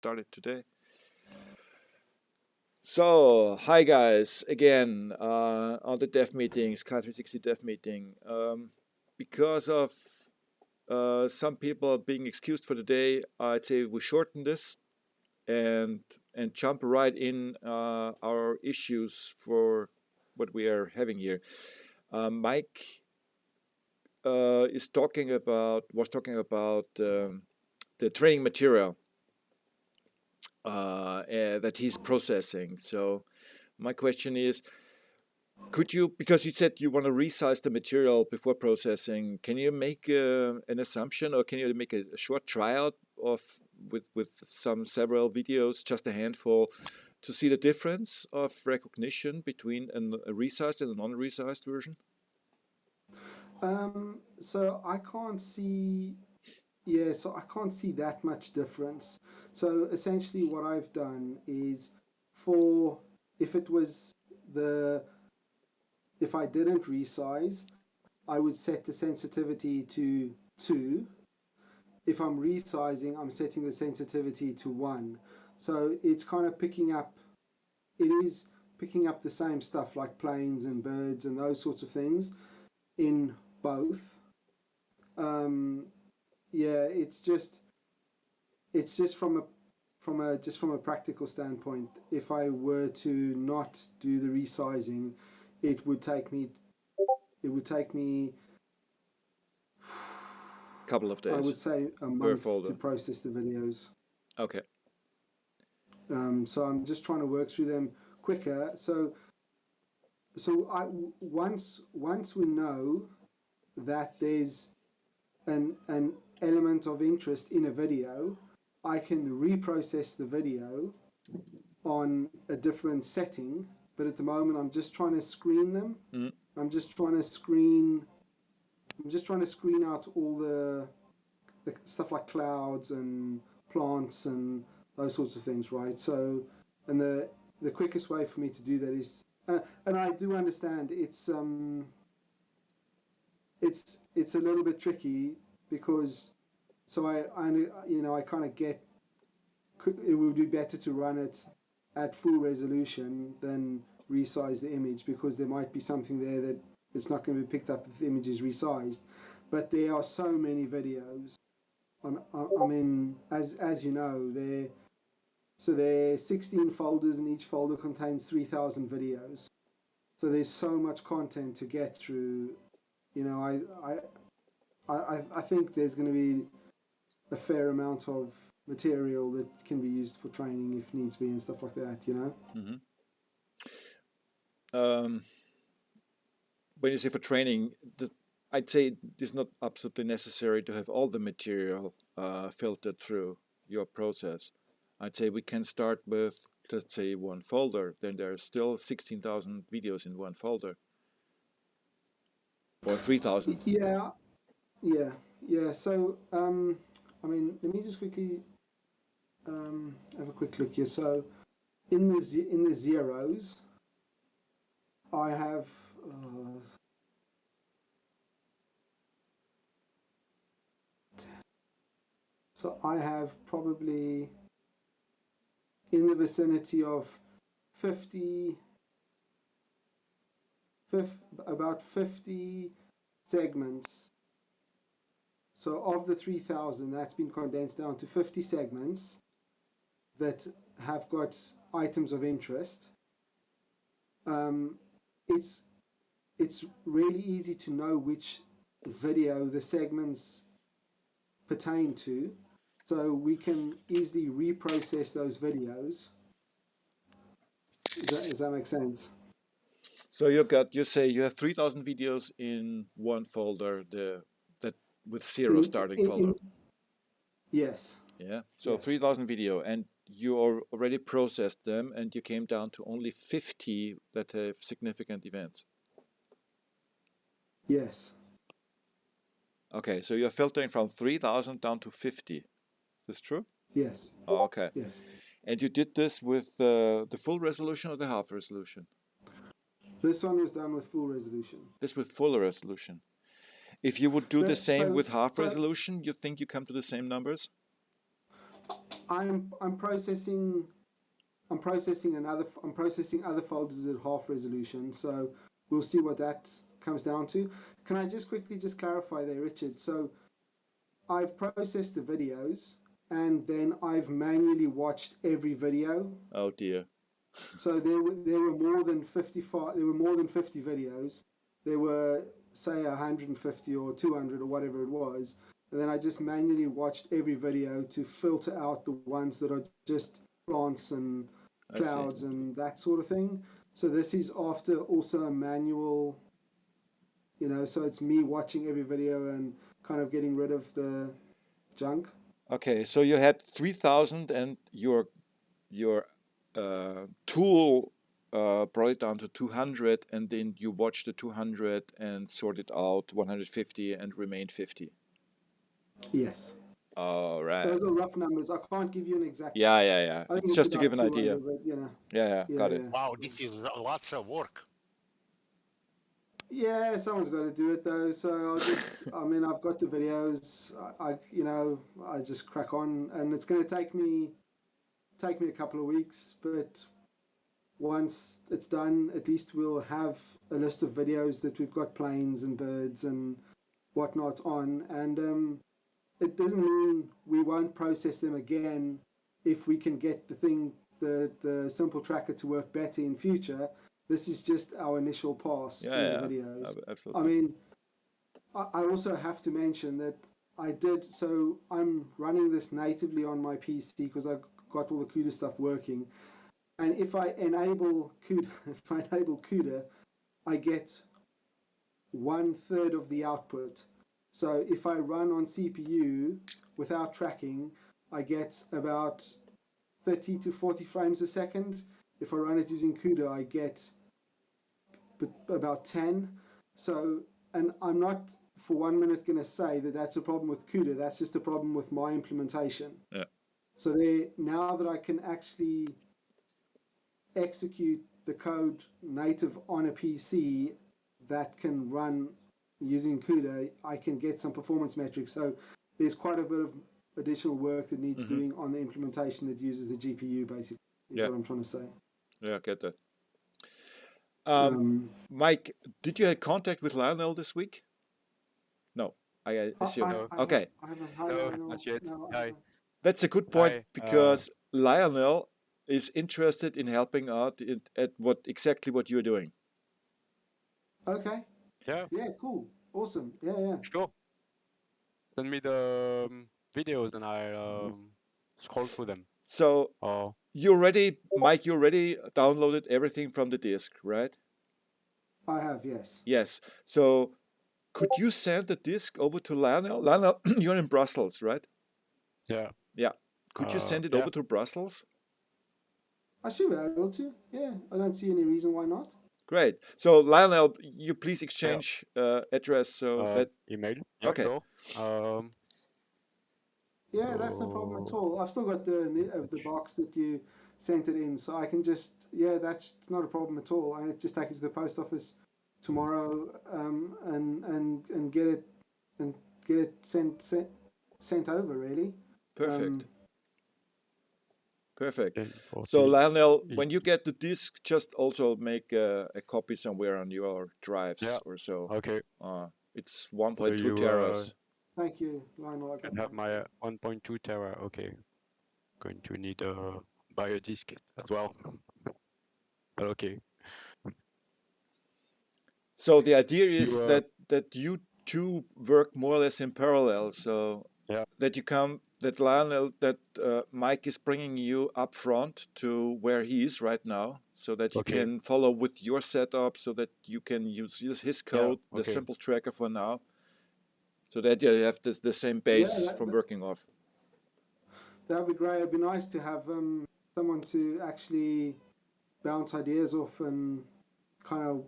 started today. So, hi guys, again on the dev meetings, Car360 dev meeting. Because of some people being excused for the day, I'd say we shorten this and jump right in our issues for what we are having here. Mike was talking about the training material that he's processing. So my question is, could you, because you said you want to resize the material before processing, can you make an assumption, or can you make a short tryout of with several videos, just a handful, to see the difference of recognition between a resized and a non-resized version? So I can't see, so I can't see that much difference. So essentially what I've done is for, if it was the, if I didn't resize, I would set the sensitivity to 2. If I'm resizing, I'm setting the sensitivity to 1. So it's kind of it is picking up the same stuff like planes and birds and those sorts of things in both. Um, yeah, it's just from a practical standpoint. If I were to not do the resizing, it would take me Couple of I days would say a per month to folder. process the videos. Okay. So I'm just trying to work through them quicker. Once we know that there's an element of interest in a video, I can reprocess the video on a different setting. But at the moment, I'm just trying to screen them. Mm. I'm just trying to screen. I'm just trying to screen out all the stuff like clouds and plants and those sorts of things, right? So, and the quickest way for me to do that is, and I do understand it's a little bit tricky because, so I kind of get, it would be better to run it at full resolution than resize the image, because there might be something there that it's not going to be picked up if the image is resized. But there are so many videos. I mean, as you know, there are 16 folders, and each folder contains 3,000 videos. So there's so much content to get through. You know, I think there's going to be a fair amount of material that can be used for training if needs be and stuff like that. You know. Mm-hmm. Um, when you say for training, I'd say it's not absolutely necessary to have all the material filtered through your process. I'd say we can start with, let's say, one folder. Then there's still 16,000 videos in one folder, or 3,000. Yeah, yeah, yeah. So, I mean, let me just quickly have a quick look here. So, in the zeros, I have so I have probably in the vicinity of 50, about 50 segments. So of the 3,000, that's been condensed down to 50 segments that have got items of interest. Um, it's it's really easy to know which video the segments pertain to, so we can easily reprocess those videos. Does that make sense? So you say you have 3,000 videos in one folder, that with zero In, starting folder. in Yes, Yeah. So yes, 3,000 video, and you already processed them, and you came down to only 50 that have significant events. yes, Okay, so you're filtering from 3,000 down to 50. Is this true? yes, Oh, okay. yes. And you did this with the full resolution or the half resolution? This one was done with full resolution. This with full resolution. If you would do the But same so with half so resolution, you think you come to the same numbers? I'm processing I'm processing other folders at half resolution, so we'll see what that comes down to. Can I just quickly just clarify there, Richard? So I've processed the videos and then I've manually watched every video. Oh dear. So there were more than 55. There were more than 50 videos. There were say 150 or 200 or whatever it was, and then I just manually watched every video to filter out the ones that are just plants and I see. clouds and that sort of thing. So this is after also a manual, so it's me watching every video and kind of getting rid of the junk. Okay, so you had 3,000 and your tool brought it down to 200, and then you watched the 200 and sorted out 150 and remained 50. Yes. All right. Those are rough numbers. I can't give you an exact. Yeah. I think It's it's just to give about an idea. 200, but Yeah, got it. yeah. Wow, this is lots of work. Yeah, someone's got to do it though. So I've got the videos. I just crack on, and it's going to take me a couple of weeks. But once it's done, at least we'll have a list of videos that we've got planes and birds and whatnot on, and it doesn't mean we won't process them again if we can get the simple tracker to work better in future. This is just our initial pass through the videos. Absolutely. I mean, I also have to mention that I'm running this natively on my PC because I've got all the CUDA stuff working. And if I enable CUDA, I get 1/3 of the output. So if I run on CPU without tracking, I get about 30 to 40 frames a second. If I run it using CUDA, I get about 10. So, and I'm not for 1 minute going to say that that's a problem with CUDA. That's just a problem with my implementation. Yeah. So now that I can actually execute the code native on a PC that can run using CUDA, I can get some performance metrics. So there's quite a bit of additional work that needs doing on the implementation that uses the GPU, basically, is what I'm trying to say. Yeah, I get that. Mike, did you have contact with Lionel this week? No, I assume. No. Okay. I haven't. No, not yet. Hi. That's a good point Hi. because Lionel is interested in helping out at exactly what you're doing. Okay. Yeah. Yeah, cool. Awesome. Yeah. Sure. Send me the videos and I'll scroll through them. So Oh. Mike, you already downloaded everything from the disk, right? I have, yes. Yes. So could you send the disk over to Lionel? Lionel, you're in Brussels, right? Yeah. Yeah. Could you send it over to Brussels? I should be able to. Yeah. I don't see any reason why not. Great. So Lionel, you please exchange address so that email. Yeah, okay. Sure. Yeah, that's no problem at all. I've still got the box that you sent it in, so I can just that's not a problem at all. I just take it to the post office tomorrow and get it sent over. Really. Perfect. Perfect. Okay. So Lionel, when you get the disk, just also make a copy somewhere on your drives or so. Okay. It's 1.2 teras. Thank you, Lionel. I have my 1.2 tera. Okay. Going to need buy a disk as well. But okay. So the idea is that you two work more or less in parallel. So that Mike is bringing you up front to where he is right now, so that you can follow with your setup, so that you can use his code, the simple tracker for now, so that you have the same base from working off. That'd be great. It'd be nice to have someone to actually bounce ideas off and kind of,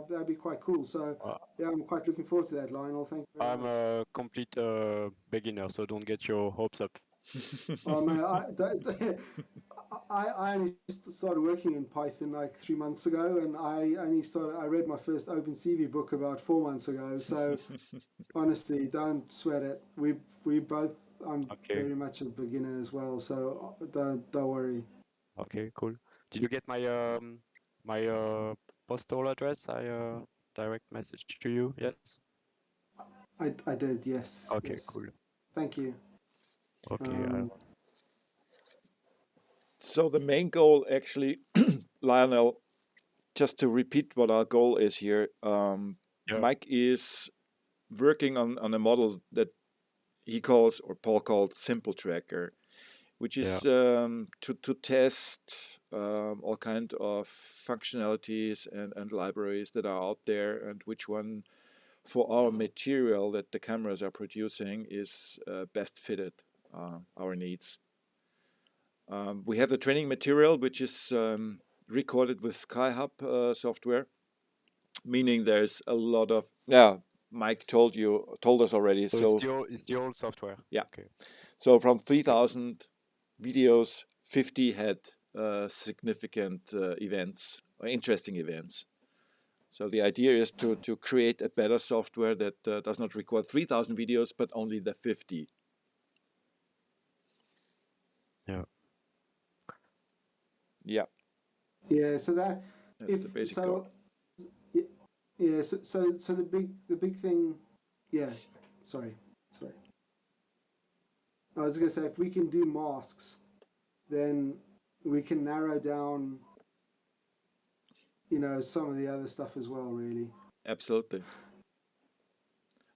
that'd be quite cool. So I'm quite looking forward to that, Lionel. Thank you very much. I'm a complete beginner, so don't get your hopes up. Oh man, I only started working in Python like 3 months ago, and I read my first OpenCV book about 4 months ago. So honestly, don't sweat it. We both I'm Okay. very much a beginner as well, so don't worry. Okay, cool. Did you get my postal address? I direct message to you. Yes. I did, yes, Okay, yes. cool. Thank you. Okay. So the main goal, actually, Lionel, just to repeat what our goal is here, Yeah. Mike is working on a model that he calls, or Paul called, Simple Tracker, which Yeah. is to test all kind of functionalities and libraries that are out there, and which one for our material that the cameras are producing is best fitted our needs. We have the training material, which is recorded with SkyHub software, meaning there's a lot of, yeah, Mike told us already. So it's the old software. Yeah. Okay. So from Okay, cool. 3,000 videos, 50 had significant events, or interesting events. So the idea is to create a better software that does not record 3,000 videos, but only the 50. Yeah. Yeah, Yeah, so that that's if the basic goal. so, y- yeah, so the big thing, yeah. Sorry, sorry. I was gonna say if we can do masks, then we can narrow down, some of the other stuff as well. Really. Absolutely.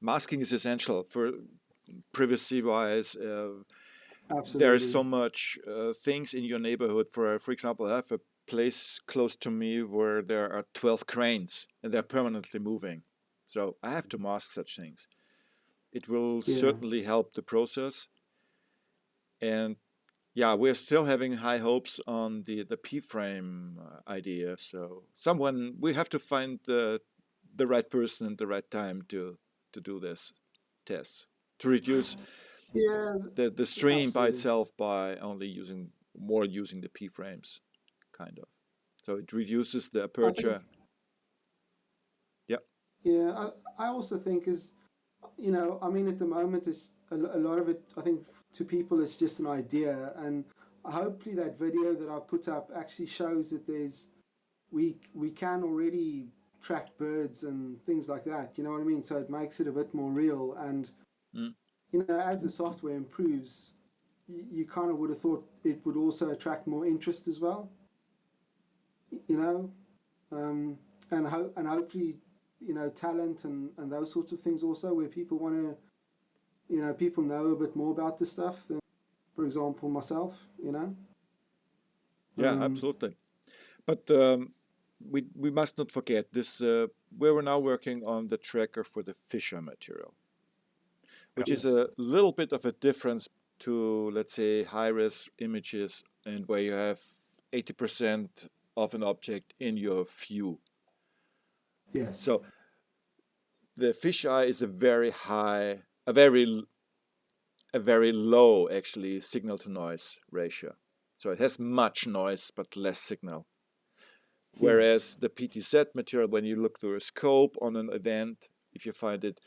Masking is essential for privacy-wise. There is Absolutely. so much things in your neighborhood. For example, I have a place close to me where there are 12 cranes and they're permanently moving. So I have to mask such things. It will Yeah. certainly help the process. And yeah, we're still having high hopes on the P-frame idea. So we have to find the right person at the right time to do this test, to reduce Yeah. the stream by Absolutely. itself by only using the P-frames, kind of. So it reduces the I think. aperture. Yeah, Yeah. I also think is, I mean, at the moment, is a lot of it. I think to people, it's just an idea, and hopefully that video that I put up actually shows that we can already track birds and things like that. You know what I mean? So it makes it a bit more real, and mm, as the software improves, you kind of would have thought it would also attract more interest as well. You know, um, and hopefully, talent and those sorts of things also, where people want to, people know a bit more about this stuff than, for example, myself. yeah, Um, absolutely. But we must not forget this. We were now working on the tracker for the Fisheye material, which is yes, a little bit of a difference to, let's say, high-res images, and where you have 80% of an object in your view. yes, So the fisheye is a very low actually signal to noise ratio. So it has much noise but less signal. yes, Whereas the PTZ material, when you look through a scope on an event, if you find it,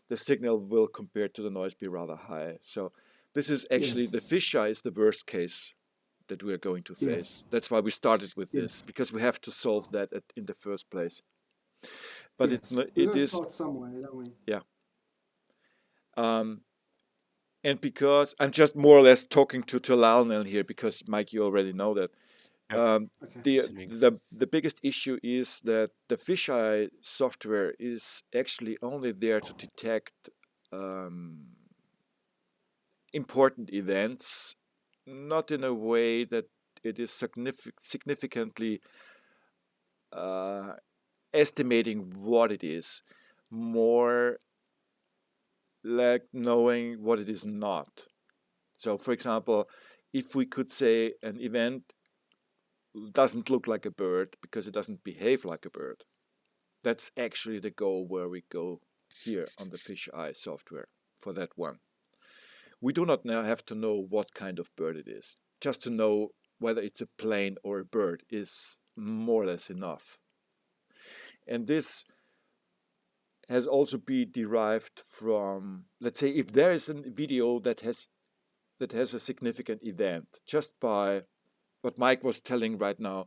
the signal will, compared to the noise, be rather high. So this is actually, yes, the fisheye is the worst case that we are going to yes, face. That's why we started with this, yes, because we have to solve that in the first place. But yes. We've it got to is, start somewhere, don't we? yeah. Um, and because I'm just more or less talking to Lionel here, because Mike, you already know that. Yeah. Um, Okay. Listening. the biggest issue is that the fisheye software is actually only there to detect um, important events, not in a way that it is significantly uh, estimating what it is, more like knowing what it is not. So, for example, if we could say an event doesn't look like a bird because it doesn't behave like a bird, that's actually the goal where we go here on the Fisheye software for that one. We do not now have to know what kind of bird it is. Just to know whether it's a plane or a bird is more or less enough. And this has also been derived from, let's say, if there is a video that has that has a significant event, just by what Mike was telling right now,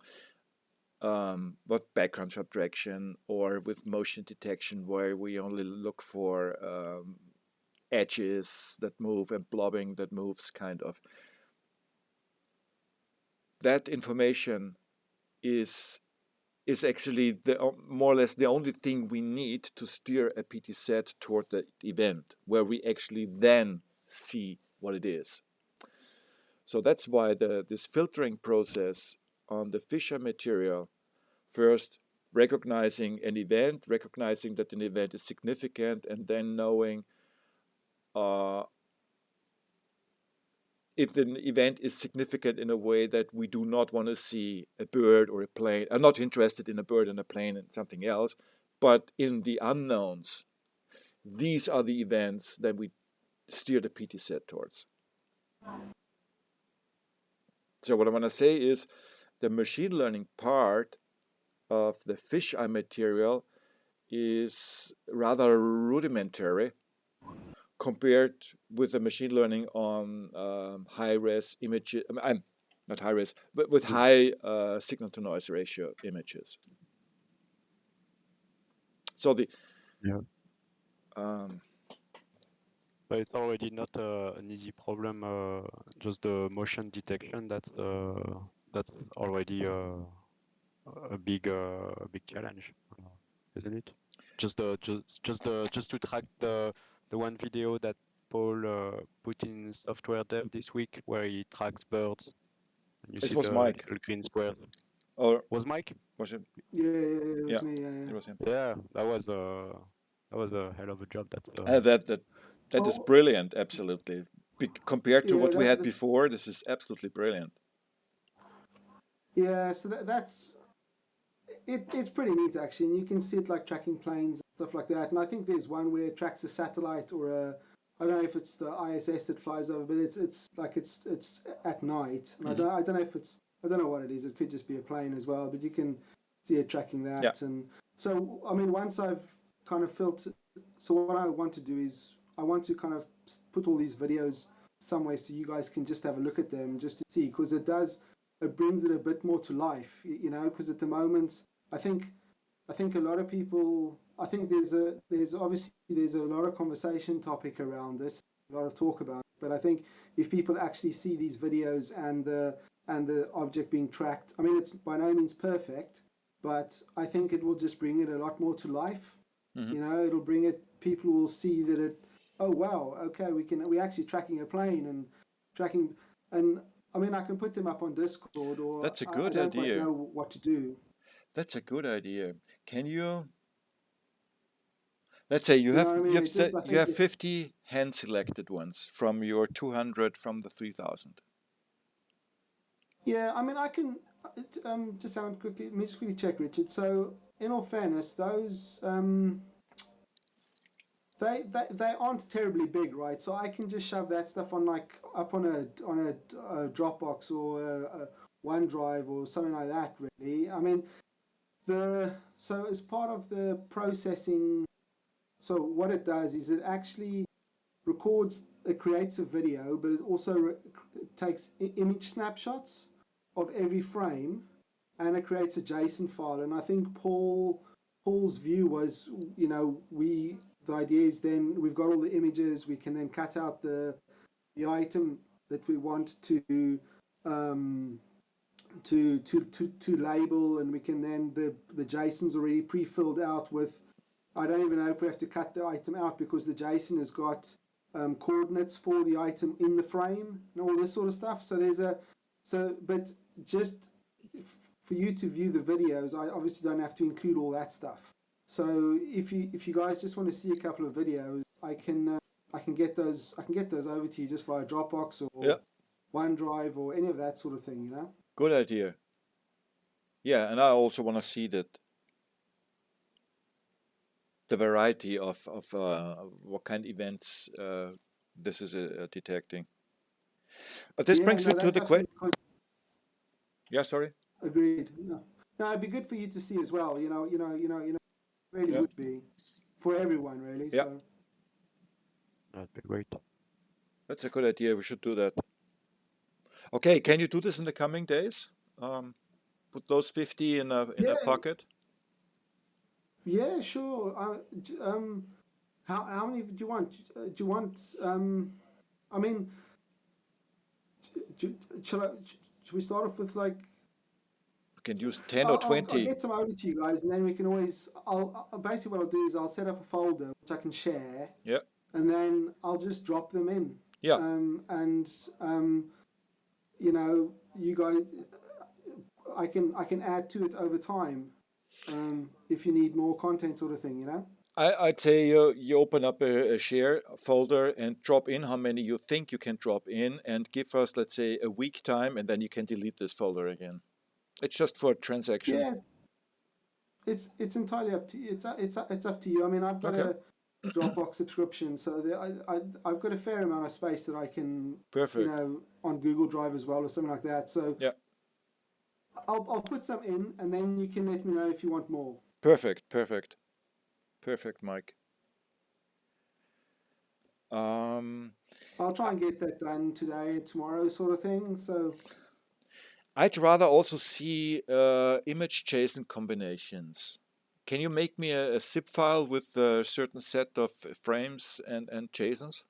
with background subtraction or with motion detection, where we only look for edges that move and blobbing that moves, kind of. That information is actually more or less the only thing we need to steer a PT set toward the event, where we actually then see what it is. So that's why this filtering process on the Fisheye material, first recognizing an event, recognizing that an event is significant, and then knowing if the event is significant in a way that we do not want to see a bird or a plane. I'm not interested in a bird and a plane and something else, but in the unknowns, these are the events that we steer the PT set towards. So what I want to say is the machine learning part of the fisheye material is rather rudimentary compared with the machine learning on high-res images. I'm not high-res, but with high signal-to-noise ratio images. So the Yeah. So it's already not an easy problem. Just the motion detection. That's already a big challenge, isn't it? Just to track the one video that Paul put in software dev this week, where he tracks birds. And you it see was the Mike, little green square. or Was Mike? was it? Yeah, it was Yeah, me. it was him. Yeah, that was a hell of a job. That is Well, brilliant, absolutely. Compared to yeah, what we had that's before, this is absolutely brilliant. yeah. So that's it. It's pretty neat actually, and you can see it like tracking planes and stuff like that. And I think there's one where it tracks a satellite or a, I don't know if it's the ISS that flies over, but it's like it's at night, and Mhm. I don't know if it's, I don't know what it is. It could just be a plane as well, but you can see it tracking that. Yeah. And so I mean, once I've kind of filtered, so what I want to do is I want to kind of put all these videos somewhere so you guys can just have a look at them just to see, because it brings it a bit more to life, you know, because at the moment I think a lot of people, I think there's obviously there's a lot of conversation topic around this, a lot of talk about it, but I think if people actually see these videos and the object being tracked, I mean, it's by no means perfect, but I think it will just bring it a lot more to life. Mhm. You know, it'll bring it, people will see that it, oh wow, okay, we're actually tracking a plane and tracking, and I mean, I can put them up on Discord, or That's a I good don't quite idea. know what to do. That's a good idea. Can you, let's say You know what I mean? It just, I you think have 50 hand selected ones from your 200 from the 3000. yeah, I mean, I can just sound quickly. Let me just quickly check, Richard. So, in all fairness, those they aren't terribly big, right? So I can just shove that stuff on like up on a Dropbox or a OneDrive or something like that. Really, I mean, so as part of the processing, so what it does is it actually records, it creates a video, but it also takes image snapshots of every frame, and it creates a JSON file. And I think Paul's view was, you know, the idea is then we've got all the images, we can then cut out the item that we want um, to label, and we can then the JSON's already pre-filled out with, I don't even know if we have to cut the item out because the JSON has got coordinates for the item in the frame and all this sort of stuff. So but just for you to view the videos, I obviously don't have to include all that stuff. So if you guys just want to see a couple of videos, I can get those over to you just via Dropbox Yeah, or OneDrive or any of that sort of thing, you know. good idea. Yeah, and I also want to see that the variety of what kind of events this is detecting. But this Yeah, brings me no, to that's the question. absolutely Yeah, sorry. agreed. No, it'd be good for you to see as well. Really Yeah, would be for everyone, really. yeah. So That'd be great. That's a good idea. We should do that. Okay, can you do this in the coming days? Put those 50 in a Yeah, pocket. yeah, sure. How many do you want? Do you want? I mean, should we start off with like? We can use 10 or I'll 20. get some over to you guys, and then we can always. Basically what I'll do is I'll set up a folder which I can share, Yeah, and then I'll just drop them in. yeah, And you know, you guys, I can add to it over time, if you need more content, sort of thing. You know. I'd say you open up a share folder and drop in how many you think you can drop in, and give us, let's say, a week time, and then you can delete this folder again. It's just for a transaction. Yeah, it's entirely up to you. It's up to you. I mean, I've got Okay, a Dropbox subscription, so I've got a fair amount of space that I can, perfect. on Google Drive as well or something like that. So Yeah, I'll put some in, and then you can let me know if you want more. perfect, perfect, perfect, Mike. I'll try and get that done today, tomorrow, sort of thing. So I'd rather also see image JSON combinations. Can you make me a zip file with a certain set of frames and JSONs?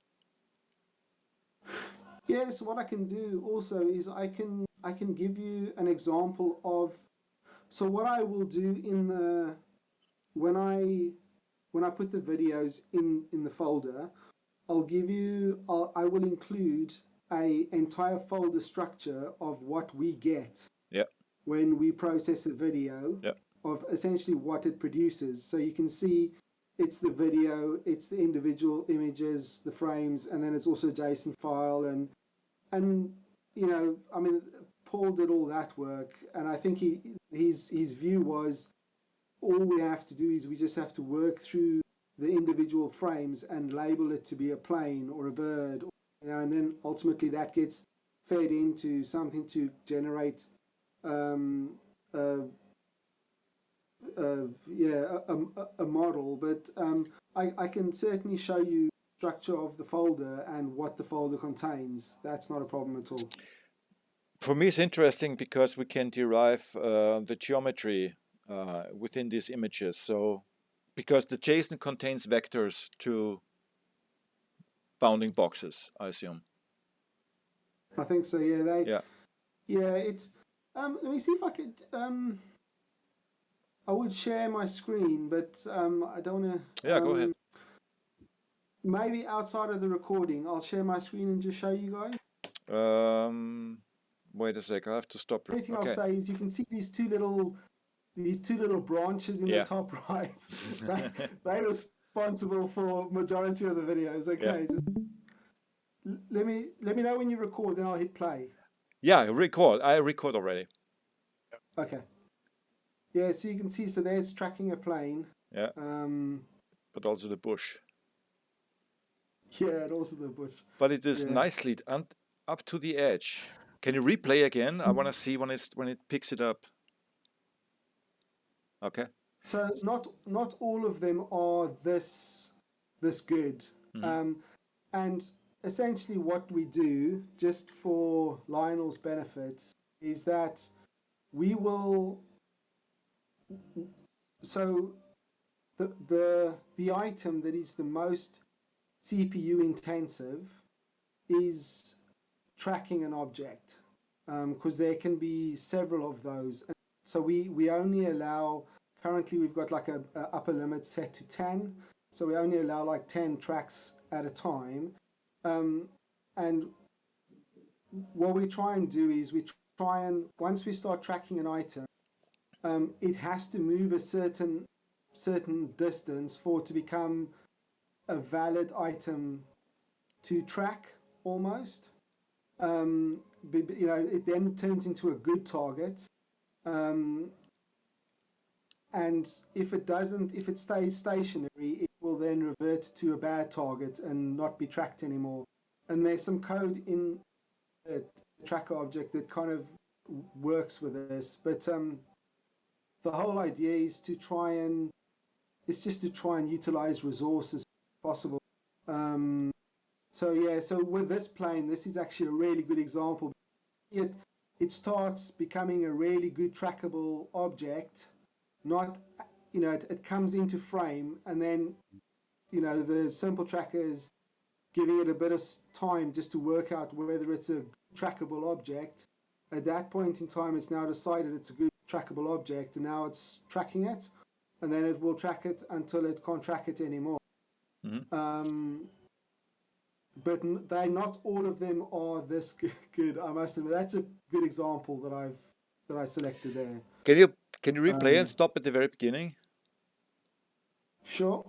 yeah, so what I can do also is I can give you an example of. So what I will do in the when I put the videos in the folder, I will include a entire folder structure of what we get Yeah, when we process a video, yeah, of essentially what it produces. So you can see it's the video, it's the individual images, the frames, and then it's also a JSON file. And I mean, Paul did all that work, and I think his view was, all we have to do is we just have to work through the individual frames and label it to be a plane or a bird, and then ultimately that gets fed into something to generate, um, uh, a model. But I can certainly show you the structure of the folder and what the folder contains. That's not a problem at all. for me it's interesting because we can derive the geometry within these images. So, because the JSON contains vectors to bounding boxes, I assume. I think so. Yeah, Yeah, it's. Let me see if I could. I would share my screen, but I don't want to. yeah, go ahead. Maybe outside of the recording, I'll share my screen and just show you guys. Wait a sec, I have to stop. The only thing I'll Okay, say is you can see these two little branches in the yeah. top right. They're responsible for majority of the videos. Yeah, Okay, just let me know when you record, then I'll hit play. yeah, record. I record already. Okay. Yeah, so you can see, so there it's tracking a plane. Yeah, Um, but also the bush. yeah, and also the bush. But it is Yeah. nicely up to the edge. Can you replay again? I want to see when it picks it up. Okay. So not all of them are this good. Hmm. And essentially what we do, just for Lionel's benefit, is that we will, so the item that is the most CPU intensive is tracking an object, because there can be several of those. And so we only allow, currently we've got like a upper limit set to 10, so we only allow like 10 tracks at a time. And what we try and do is we try and, once we start tracking an item, it has to move a certain distance for it to become a valid item to track, almost. It then turns into a good target. Um, and if it stays stationary, it will then revert to a bad target and not be tracked anymore. And there's some code in the tracker object that kind of works with this. But the whole idea is just to try and utilize resources as possible. So yeah, so with this plane, this is actually a really good example. It starts becoming a really good trackable object. Not, it comes into frame, and then, the simple tracker is giving it a bit of time just to work out whether it's a trackable object. At that point in time, it's now decided it's a good trackable object, and now it's tracking it, and then it will track it until it can't track it anymore. Mm-hmm. But not all of them are this good. I must admit, that's a good example that I selected there. Can you replay and stop at the very beginning? Sure.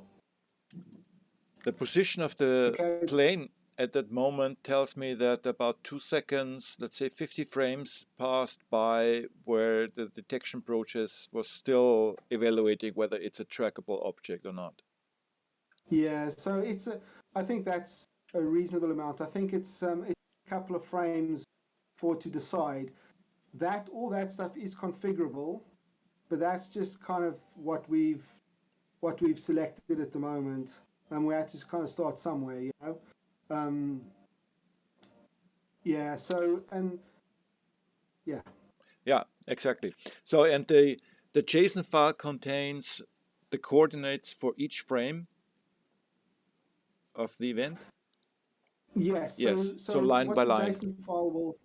The position of the Okay. plane at that moment tells me that about 2 seconds, let's say 50 frames passed by where the detection process was still evaluating whether it's a trackable object or not. Yeah, so I think that's a reasonable amount. I think it's a couple of frames for to decide. All that stuff is configurable, but that's just kind of what we've selected at the moment, and we had to kind of start somewhere, Yeah. So yeah. Yeah, exactly. So and the JSON file contains the coordinates for each frame of the event. Yes. Yes. So So line what by the line. JSON file will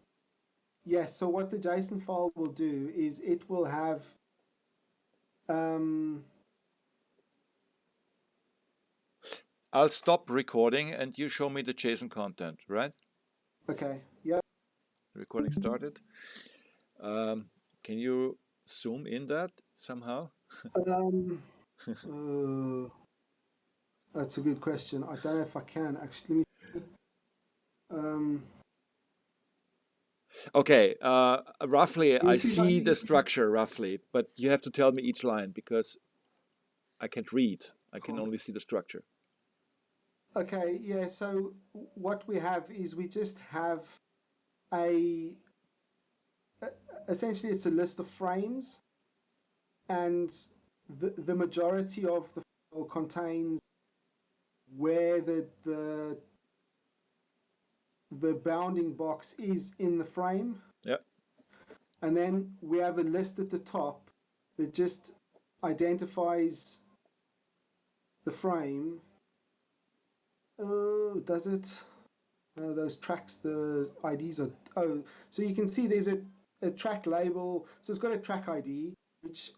Yes. So what the JSON file will do is it will have I'll stop recording and you show me the JSON content, right? Okay. Yeah. Recording started. Can you zoom in that somehow? That's a good question. I don't know if I can actually. Let me see. Okay, roughly Can I you see my? see the structure roughly, but you have to tell me each line because I can't read. I can only see the structure. Okay. Yeah. So what we have is we just have a essentially it's a list of frames, and the majority of the file contains where the bounding box is in the frame. Yeah. And then we have a list at the top that just identifies the frame. Oh, does it? Those tracks, the IDs are. Oh, so you can see there's a track label. So it's got a track ID,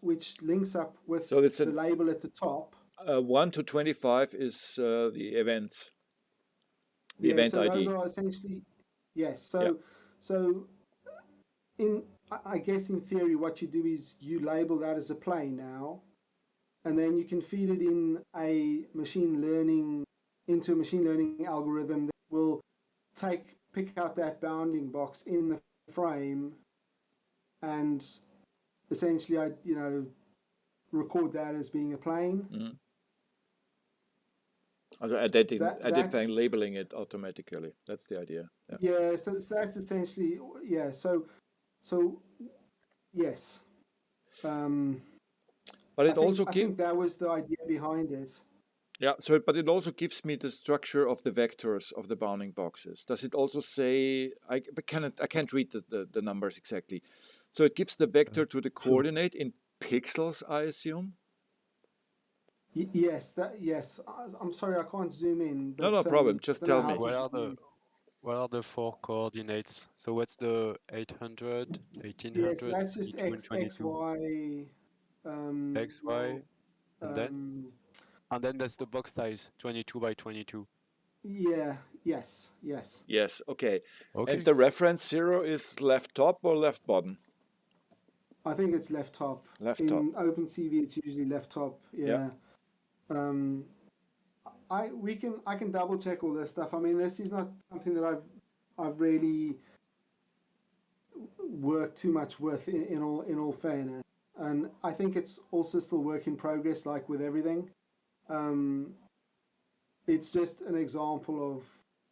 which links up with So it's the label at the top. 1 to 25 is the events, the Yeah, event so those ID. are essentially, yes. Yeah. So I guess in theory, what you do is you label that as a plane now, and then you can feed it into a machine learning algorithm that will pick out that bounding box in the frame, and essentially, record that as being a plane. Mm-hmm. Also identifying, labeling it automatically. That's the idea. Yeah. So that's essentially, yeah. So yes. But it also I think that was the idea behind it. Yeah, so but it also gives me the structure of the vectors of the bounding boxes. Does it also say I can't read the numbers exactly. So it gives the vector to the coordinate in pixels, I assume? Yes, yes. I'm sorry, I can't zoom in, but No problem. Just tell me. What are the 4 coordinates? So what's the 800, 1800, yes, that's just 22, and 22? Y. X, Y, and then that's the box size, 22 by 22. Yeah. Yes. Yes. Okay. Okay. And the reference 0 is left top or left bottom? I think it's left top. Left in top. OpenCV, it's usually left top. Yeah. I can double check all this stuff. I mean, this is not something that I've really worked too much with in all fairness, and I think it's also still work in progress, like with everything. It's just an example of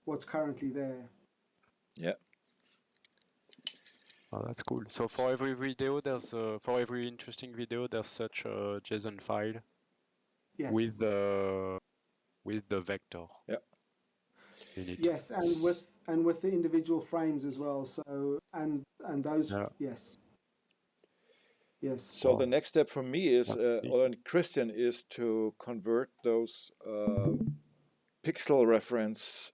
what's currently there. Yeah. Oh, that's cool. So for every video, for every interesting video, there's such a JSON file. Yes. With the vector. Yeah. in it. Yes, and with the individual frames as well. So and those Yeah. yes. Yes. So the Wow. next step for me is, That's big. or Christian, is to convert those pixel reference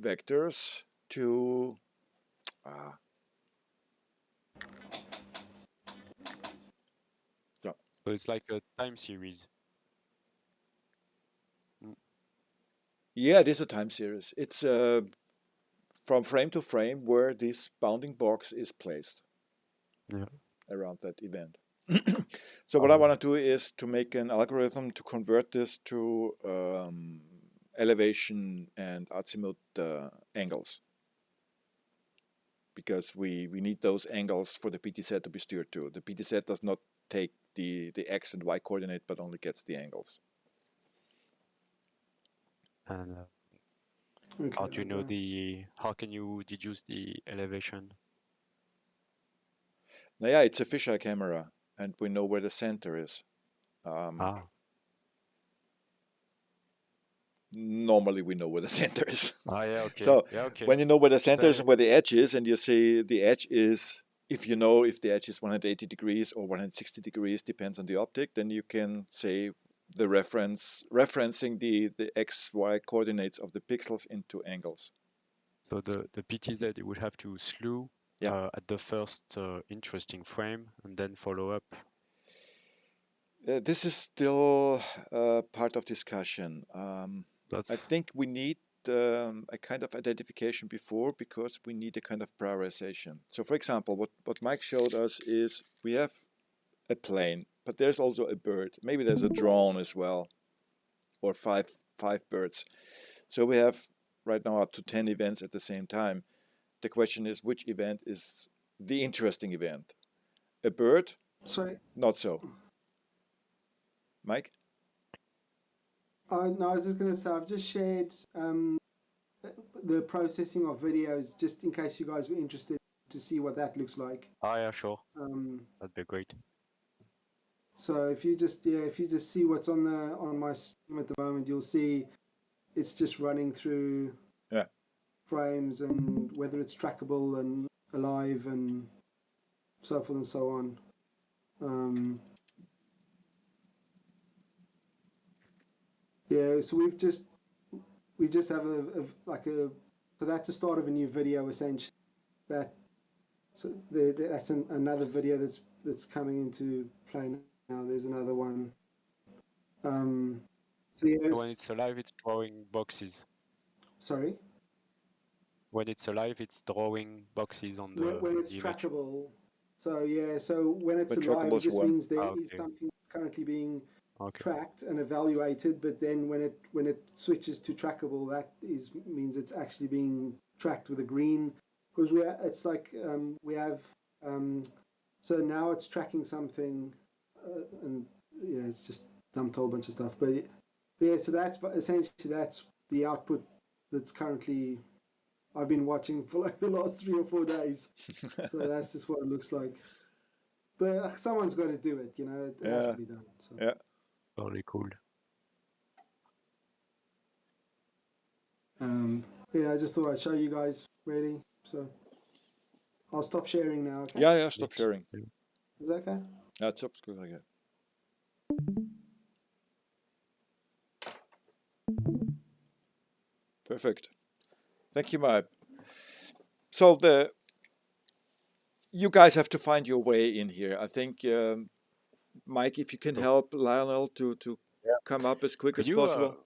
vectors to uh, so, So it's like a time series. Mm. yeah, it is a time series. It's from frame to frame where this bounding box is placed Yeah. around that event. So what I want to do is to make an algorithm to convert this to elevation and azimuth angles, because we need those angles for the PT set to be steered to. The PT set does not take the x and y coordinate, but only gets the angles. And Okay. how do you know Okay. how can you deduce the elevation? Now, yeah, it's a fisheye camera, and we know where the center is. Ah, Normally, we know where the center is. yeah, okay. So Yeah, okay. when you know where the center is So, and where the edge is, and you say the edge is, if you know if the edge is 180 degrees or 160 degrees, depends on the optic, then you can say the referencing the x, y coordinates of the pixels into angles. so the PTZ, it would have to slew Yeah. at the first interesting frame and then follow up. This is still part of discussion. I That's think we need a kind of identification before, because we need a kind of prioritization. So, for example, what Mike showed us is we have a plane, but there's also a bird. Maybe there's a drone as well, or five birds. So we have right now up to 10 events at the same time. The question is, which event is the interesting event? A bird? Sorry. Not so. Mike? No, I was just going to say I've just shared the processing of videos just in case you guys were interested to see what that looks like. yeah, sure. Um, That'd be great. so if you just see what's on my stream at the moment, you'll see it's just running through Yeah. frames and whether it's trackable and alive and so forth and so on. Yeah, so we just have so that's the start of a new video essentially. That's another video that's coming into play now. There's another one. So yeah, So when it's alive, it's drawing boxes. sorry. When it's alive, it's drawing boxes on the When it's image. trackable. So yeah, so when it's But alive, trackable it is just one. means there Ah, is okay. something currently being Okay. tracked and evaluated. But then when it switches to trackable, that means it's actually being tracked with a green, because it's like we have so now it's tracking something, and yeah, it's just dumped a whole bunch of stuff. But yeah, so that's the output that's currently I've been watching for like the last 3 or 4 days. So that's just what it looks like. But someone's got to do it, you know. It has Yeah. to be done. So. Yeah. Very cool. Yeah, I just thought I'd show you guys really. So I'll stop sharing now. Okay. Yeah. Yeah. Stop Neat. sharing. Is that okay? That's up. Good like that. Perfect. Thank you, Mike. So you guys have to find your way in here. I think, Mike, if you can So, help Lionel to yeah. come up as quick Could as you possible.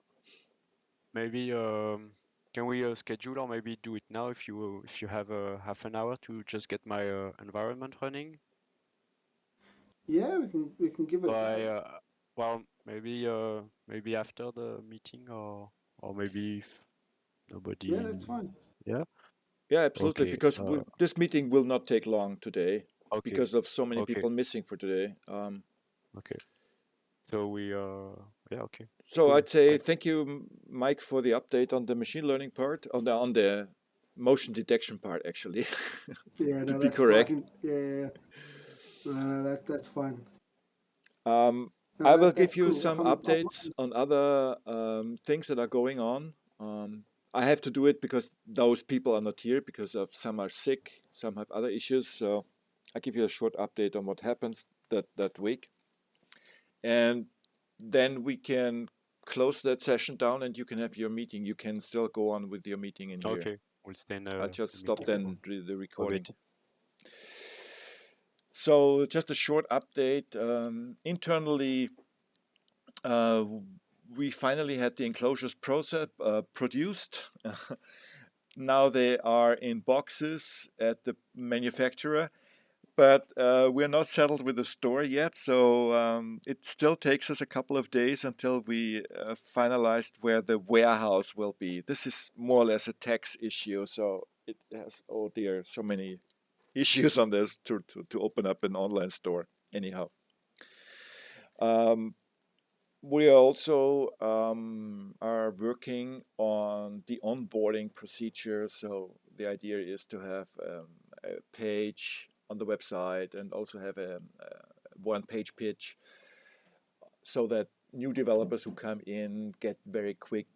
maybe can we schedule or maybe do it now if you have a half an hour to just get my environment running? Yeah, we can give it So a I go. well maybe after the meeting or maybe if Yeah, that's nobody. fine. Yeah. Yeah, absolutely. Okay. Because this meeting will not take long today, Okay. because of so many Okay. people missing for today. Okay. So we yeah, okay. So Cool. I'd say Fine. thank you, Mike, for the update on the machine learning part, on the motion detection part, actually, Yeah, to no, be that's correct. fine. Yeah. No, that's fine. Um, No, I will give that's you cool. some updates on other things that are going on. I have to do it because those people are not here because of some are sick, some have other issues. So I give you a short update on what happens that week, and then we can close that session down, and you can have your meeting. You can still go on with your meeting in here. Okay, we'll stay in I'll just the stop meeting then the for a recording. bit. So just a short update. Internally, we finally had the enclosures produced. Now they are in boxes at the manufacturer, but we're not settled with the store yet. So it still takes us a couple of days until we finalized where the warehouse will be. This is more or less a tax issue. So it has, oh dear, so many issues on this to open up an online store. Anyhow. We also are working on the onboarding procedure. So the idea is to have a page on the website and also have a one-page pitch so that new developers who come in get very quick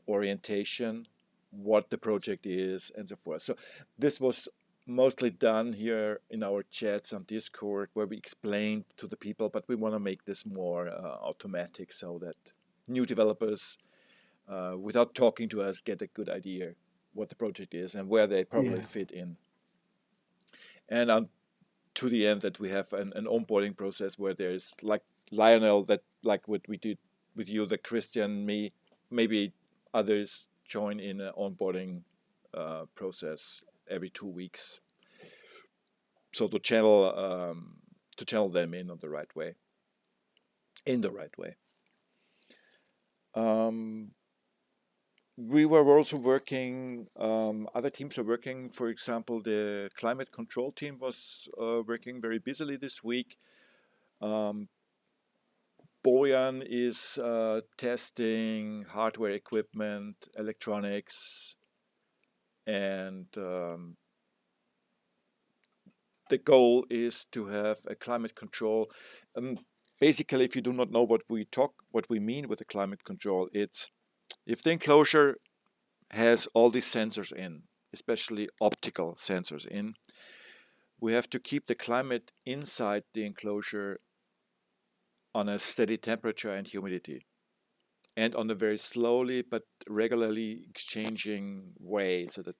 orientation, what the project is, and so forth. So this was mostly done here in our chats on Discord where we explained to the people, but we want to make this more automatic so that new developers, without talking to us, get a good idea what the project is and where they probably Yeah. fit in. And to the end that we have an onboarding process where there's like Lionel, that like what we did with you, the Christian, me, maybe others join in an onboarding process every 2 weeks. So to channel them in the right way. We were also working, other teams are working. For example, the climate control team was working very busily this week. Bojan is testing hardware equipment, electronics, and the goal is to have a climate control. Basically, if you do not know what we mean with the climate control, it's if the enclosure has all these sensors in, especially optical sensors in, we have to keep the climate inside the enclosure on a steady temperature and humidity, and on a very slowly but regularly exchanging way, so that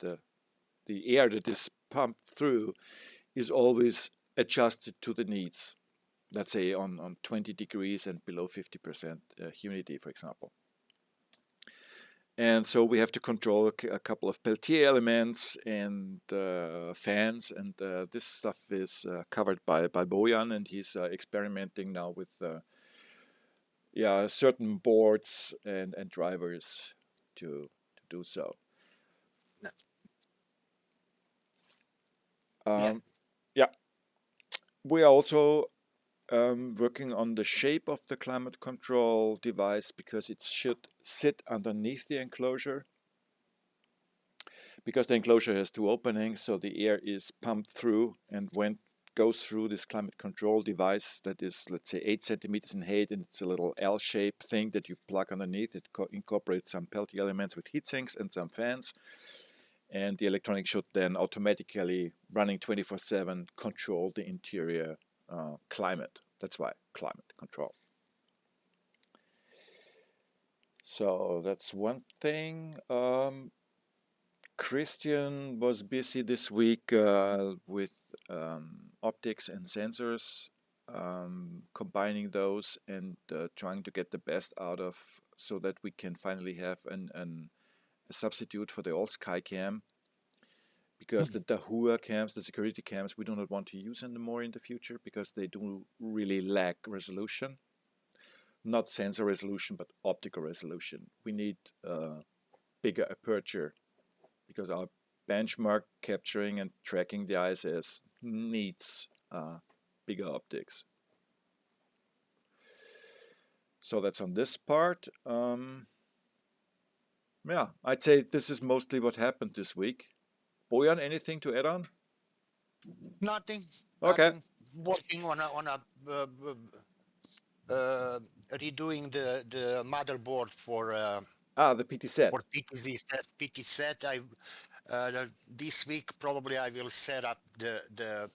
the air that is pumped through is always adjusted to the needs. Let's say on 20 degrees and below 50% humidity, for example. And so we have to control a couple of Peltier elements and fans, and this stuff is covered by Bojan, and he's experimenting now with certain boards and drivers to do so. Yeah. Yeah, we are also working on the shape of the climate control device because it should sit underneath the enclosure. Because the enclosure has two openings, so the air is pumped through, and when it goes through this climate control device that is, let's say, 8 centimeters in height, and it's a little L-shaped thing that you plug underneath. It incorporates some Peltier elements with heat sinks and some fans, and the electronics should then automatically, running 24/7, control the interior climate. That's why climate control. So that's one thing. Christian was busy this week with optics and sensors, combining those and trying to get the best out of, so that we can finally have a substitute for the old Skycam. Because the Dahua cams, the security cams, we do not want to use anymore in the future because they do really lack resolution. Not sensor resolution, but optical resolution. We need bigger aperture because our benchmark capturing and tracking the ISS needs bigger optics. So that's on this part. Yeah, I'd say this is mostly what happened this week. Bojan, anything to add on? Nothing. Okay. Nothing. Working on redoing the motherboard for The PT set. For PT set, this week probably I will set up the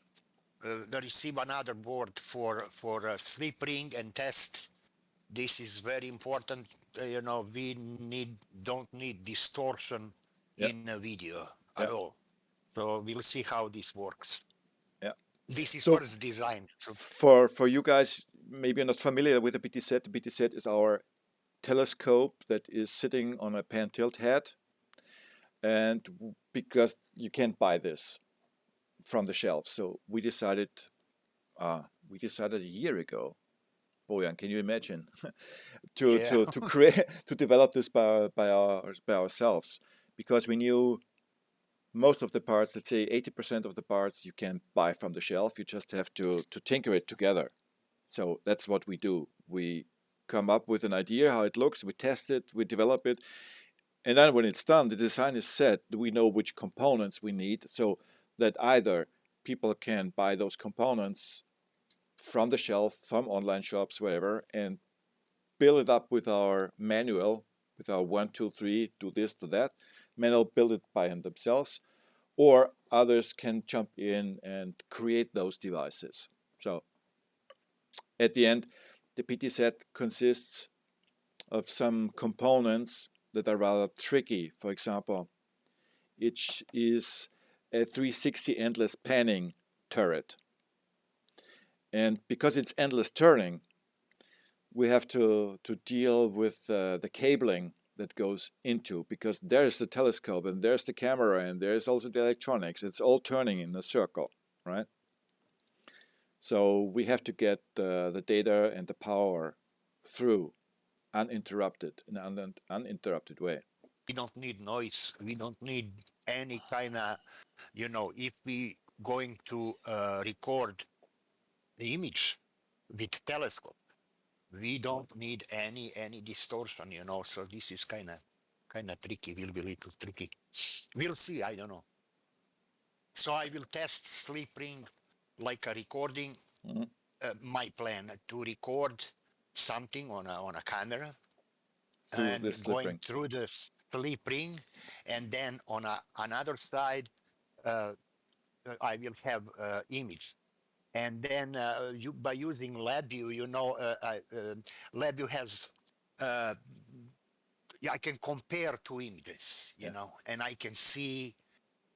receive another board for slip ring and test. This is very important. You know, we don't need distortion Yeah. in a video Yeah. at all. So we'll see how this works. Yeah. This is So first design. So for you guys, maybe you're not familiar with the PT set. The PT set is our telescope that is sitting on a pan tilt head, and because you can't buy this from the shelf, so we decided a year ago. Bojan, can you imagine yeah, to create to develop this by ourselves, because we knew most of the parts, let's say 80% of the parts, you can buy from the shelf. You just have to tinker it together. So that's what we do. We come up with an idea how it looks, we test it, we develop it, and then when it's done, the design is set. We know which components we need, so that either people can buy those components from the shelf, from online shops, wherever, and build it up with our manual, with our 1, 2, 3, do this, do that. Manual build it by themselves, or others can jump in and create those devices. So at the end, the PT set consists of some components that are rather tricky. For example, it is a 360 endless panning turret. And because it's endless turning, we have to deal with the cabling that goes into, because there's the telescope and there's the camera and there's also the electronics. It's all turning in a circle, right? So we have to get the data and the power through uninterrupted, in an uninterrupted way. we don't need noise. We don't need any kind of, you know, if we going to record the image with telescope, we don't need any distortion, you know. So this is kind of tricky. Will be a little tricky. We'll see. I don't know. So I will test slip ring like a recording. Mhm. My plan to record something on a camera Through this and slip going ring. through the slip ring, and then on another side, uh, I will have image. And then by using LabVIEW, you know, LabVIEw has, yeah, I can compare two images, you Yeah. know, and I can see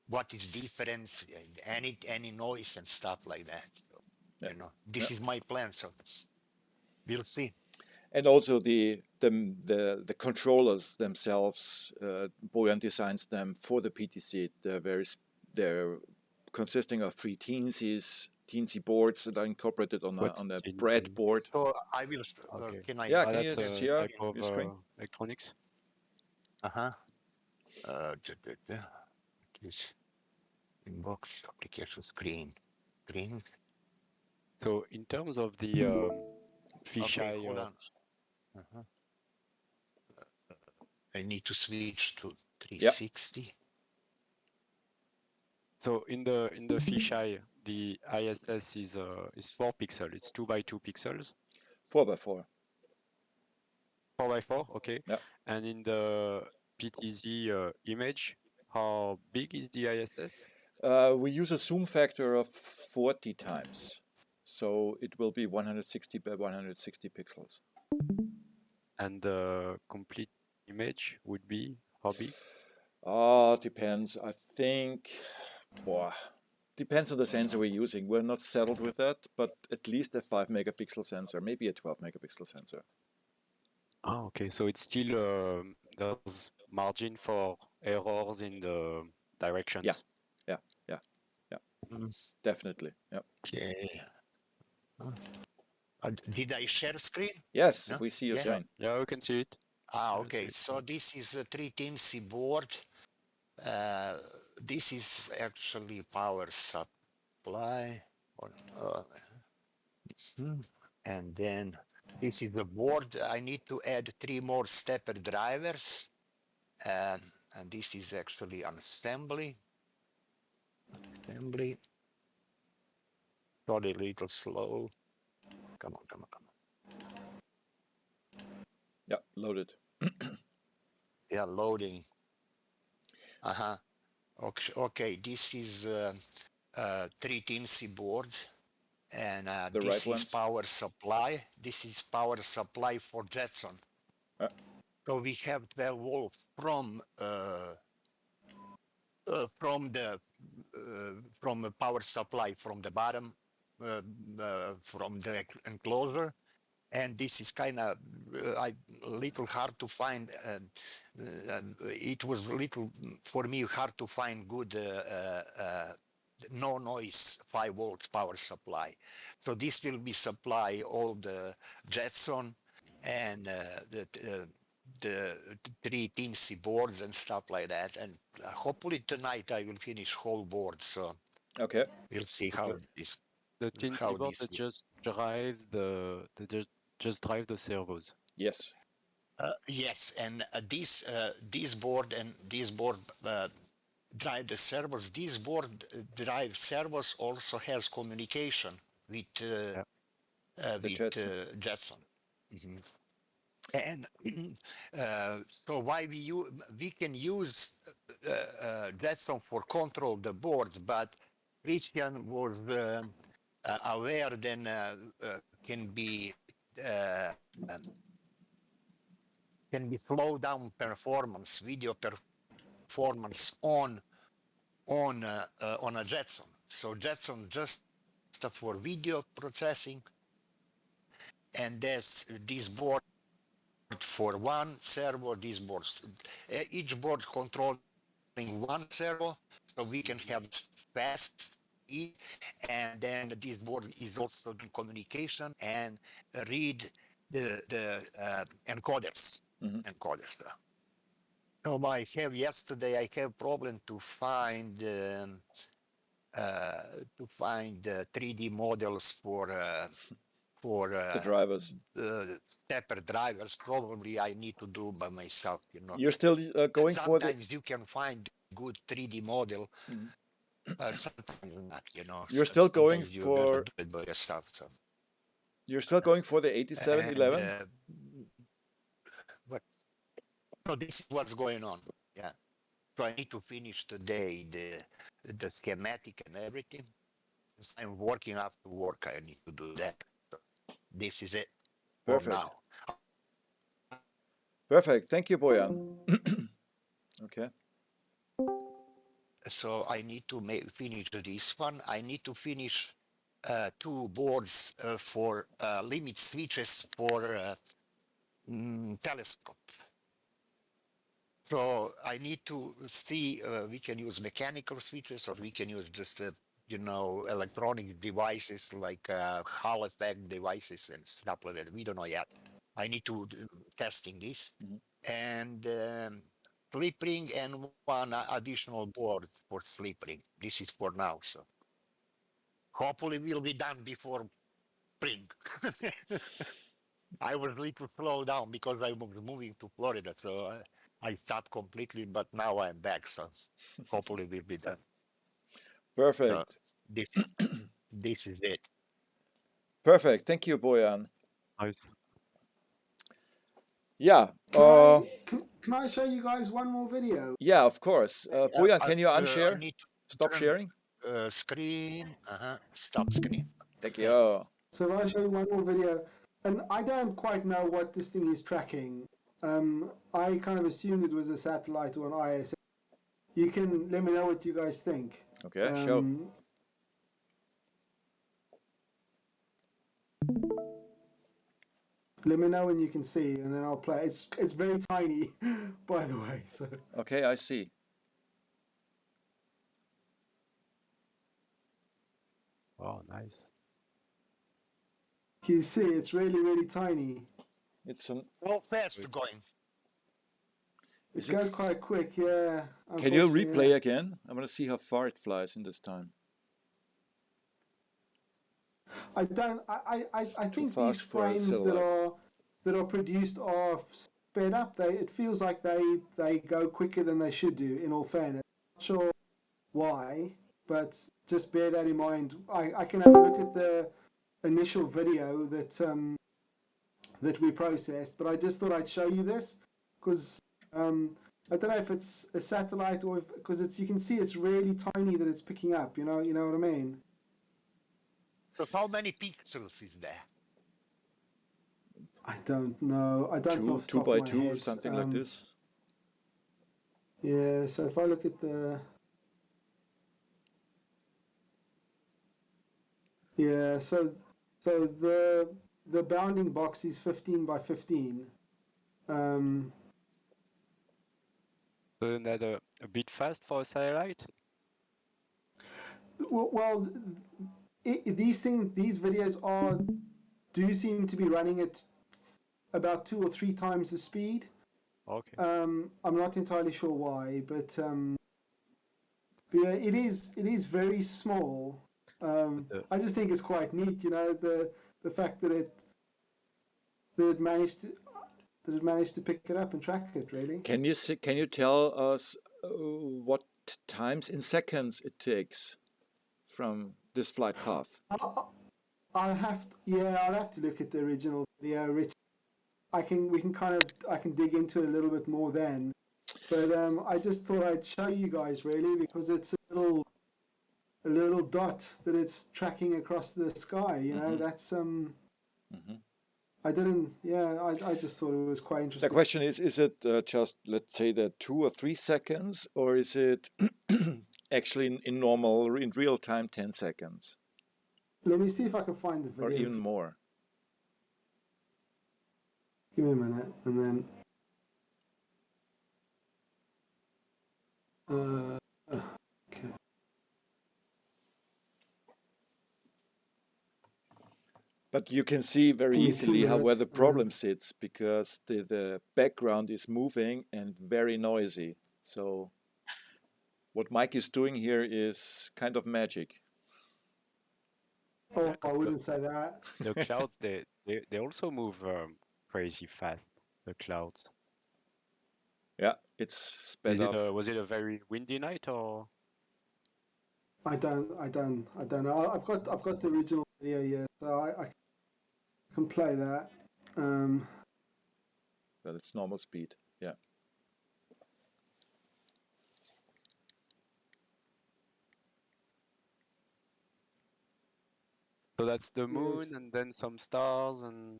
what is difference, any noise and stuff like that. So, Yeah. you know, Yeah. this is my plan. So we'll see. And also the controllers themselves, Bojan designs them for the PTC. They're consisting of 3 teensy boards that are incorporated on What's a teensy? breadboard. So I will. Okay. Can I? Yeah, can you That's share type of your screen? electronics. Uh-huh. This inbox application screen. Screen. So in terms of the Okay, fisheye, hold on. Uh-huh. I need to switch to 360. so in the fisheye, the ISS is 4 pixels. It's 2 by 2 pixels. 4x4. 4 by 4, okay. Yeah. And in the PTZ image, how big is the ISS? We use a zoom factor of 40 times. So it will be 160 by 160 pixels. And the complete image would be how big? Depends. I think, depends on the sensor we're using. We're not settled with that, but at least a 5 megapixel sensor, maybe a 12 megapixel sensor. Oh, okay. So it's still there's margin for errors in the directions. Yeah. Definitely. Yeah. Okay. Did I share screen? Yes, No? we see your Yeah. screen. Yeah, we can see it. Okay. So this is a 310C board. This is actually power supply. And then this is the board. I need to add 3 more stepper drivers. And this is actually an assembly. Sorry, a little slow. Come on. Yeah, loaded. Yeah, loading. Uh-huh. Okay, this is 3-teensy board, and The right this is ones. power supply. This is power supply for Jetson. Uh, So we have 12 volts from the power supply from the bottom, from the enclosure, and this is kind of a little hard to find. It was a little for me hard to find good no noise 5 volts power supply. So this will be supply all the Jetson and the 3-teensy boards and stuff like that. And hopefully tonight I will finish whole board. So okay. we'll see how this The Teensy board that just drive just drive the servos. Yes. Yes, and this board and this board drive the servos. This board drive servos also has communication with Jetson. Jetson. Mhm. And so why we can use Jetson for control the boards, but Christian was aware then can be uh, slow down performance, video performance on a Jetson. So Jetson just for video processing, and there's this board for one servo. These boards, each board controlling one servo, so we can have fast speed, and then this board is also doing communication and read the encoders. Mm-hmm. Encoders. So I have yesterday. I have problem to find 3D models for The drivers. stepper drivers. Probably I need to do by myself. You're still going for the. Sometimes you can find good 3D model. Mhm. Sometimes not. You're still going Sometimes you better for. do it by yourself. So. You're still going for the And 8711. what? So this is what's going on. Yeah. So I need to finish today the schematic and everything. Since I'm working after work, I need to do that. So this is it for Perfect. now. Perfect. Thank you, Boyan. Okay. So I need to finish this one. I need to finish 2 boards for limit switches for telescope. So I need to see we can use mechanical switches, or we can use just electronic devices like Hall effect devices and stuff like that. We don't know yet. I need to testing this. Mm-hmm. And slip ring and one additional board for slip ring. This is for now. So hopefully we'll be done before spring. I was a little slow down because I was moving to Florida, so I stopped completely. But now I'm back, so hopefully we'll be done. Perfect. So this is it. Perfect. Thank you, Boyan. Nice. Yeah. Can I show you guys one more video? Yeah, of course. Boyan, can you I unshare? need to Stop turn sharing. screen. Stop screen. Thank Yeah. you. So if I show you one more video, and I don't quite know what this thing is tracking. I kind of assumed it was a satellite or an ISS. You can let me know what you guys think. Okay, show. Let me know when you can see, and then I'll play. It's very tiny, by the way. So Okay, I see. Oh, nice. you see, it's really tiny. It's an. How fast going? It goes quite quick, yeah. Can you unfortunately, replay yeah. again? I want to see how far it flies in this time. I don't. I think these fast for a frames satellite. that are produced are sped up. It feels like they go quicker than they should do. In all fairness, not sure why, but just bear that in mind. I can have a look at the initial video that we processed, but I just thought I'd show you this because I don't know if it's a satellite or because it's you can see it's really tiny that it's picking up. You know what I mean. So how many pixels is there? I don't know. I don't know off the Two top of by my two, head. something like this. Yeah. So if I look at the so the bounding box is 15 by 15. So isn't that a bit fast for a satellite? Well, these videos do seem to be running at about 2 or 3 times the speed. Okay. I'm not entirely sure why, but yeah, it is very small. I just think it's quite neat, the fact that it managed to pick it up and track it. Really, Can you tell us what times in seconds it takes from this flight path? I'll have to look at the original video, Rich. I can dig into it a little bit more then. But I just thought I'd show you guys really because it's a little dot that it's tracking across the sky. That's I didn't. Yeah, I just thought it was quite The interesting. question is it just, let's say, that 2 or 3 seconds, or is it actually in real time 10 seconds, Let me see if I can find the or video. even more? Give me a minute, and then. Okay. But you can see very Give me 2 easily where minutes. the problem sits, because the background is moving and very noisy. So what Mike is doing here is kind of magic. Oh, Yeah, I 'cause wouldn't say that. the clouds they also move crazy fast. The clouds. Yeah, it's sped up. Was it a very windy night or? I don't know. I've got the original video here, so I can play that. Well, it's normal speed. Yeah. So that's the moon Yes. and then some stars and.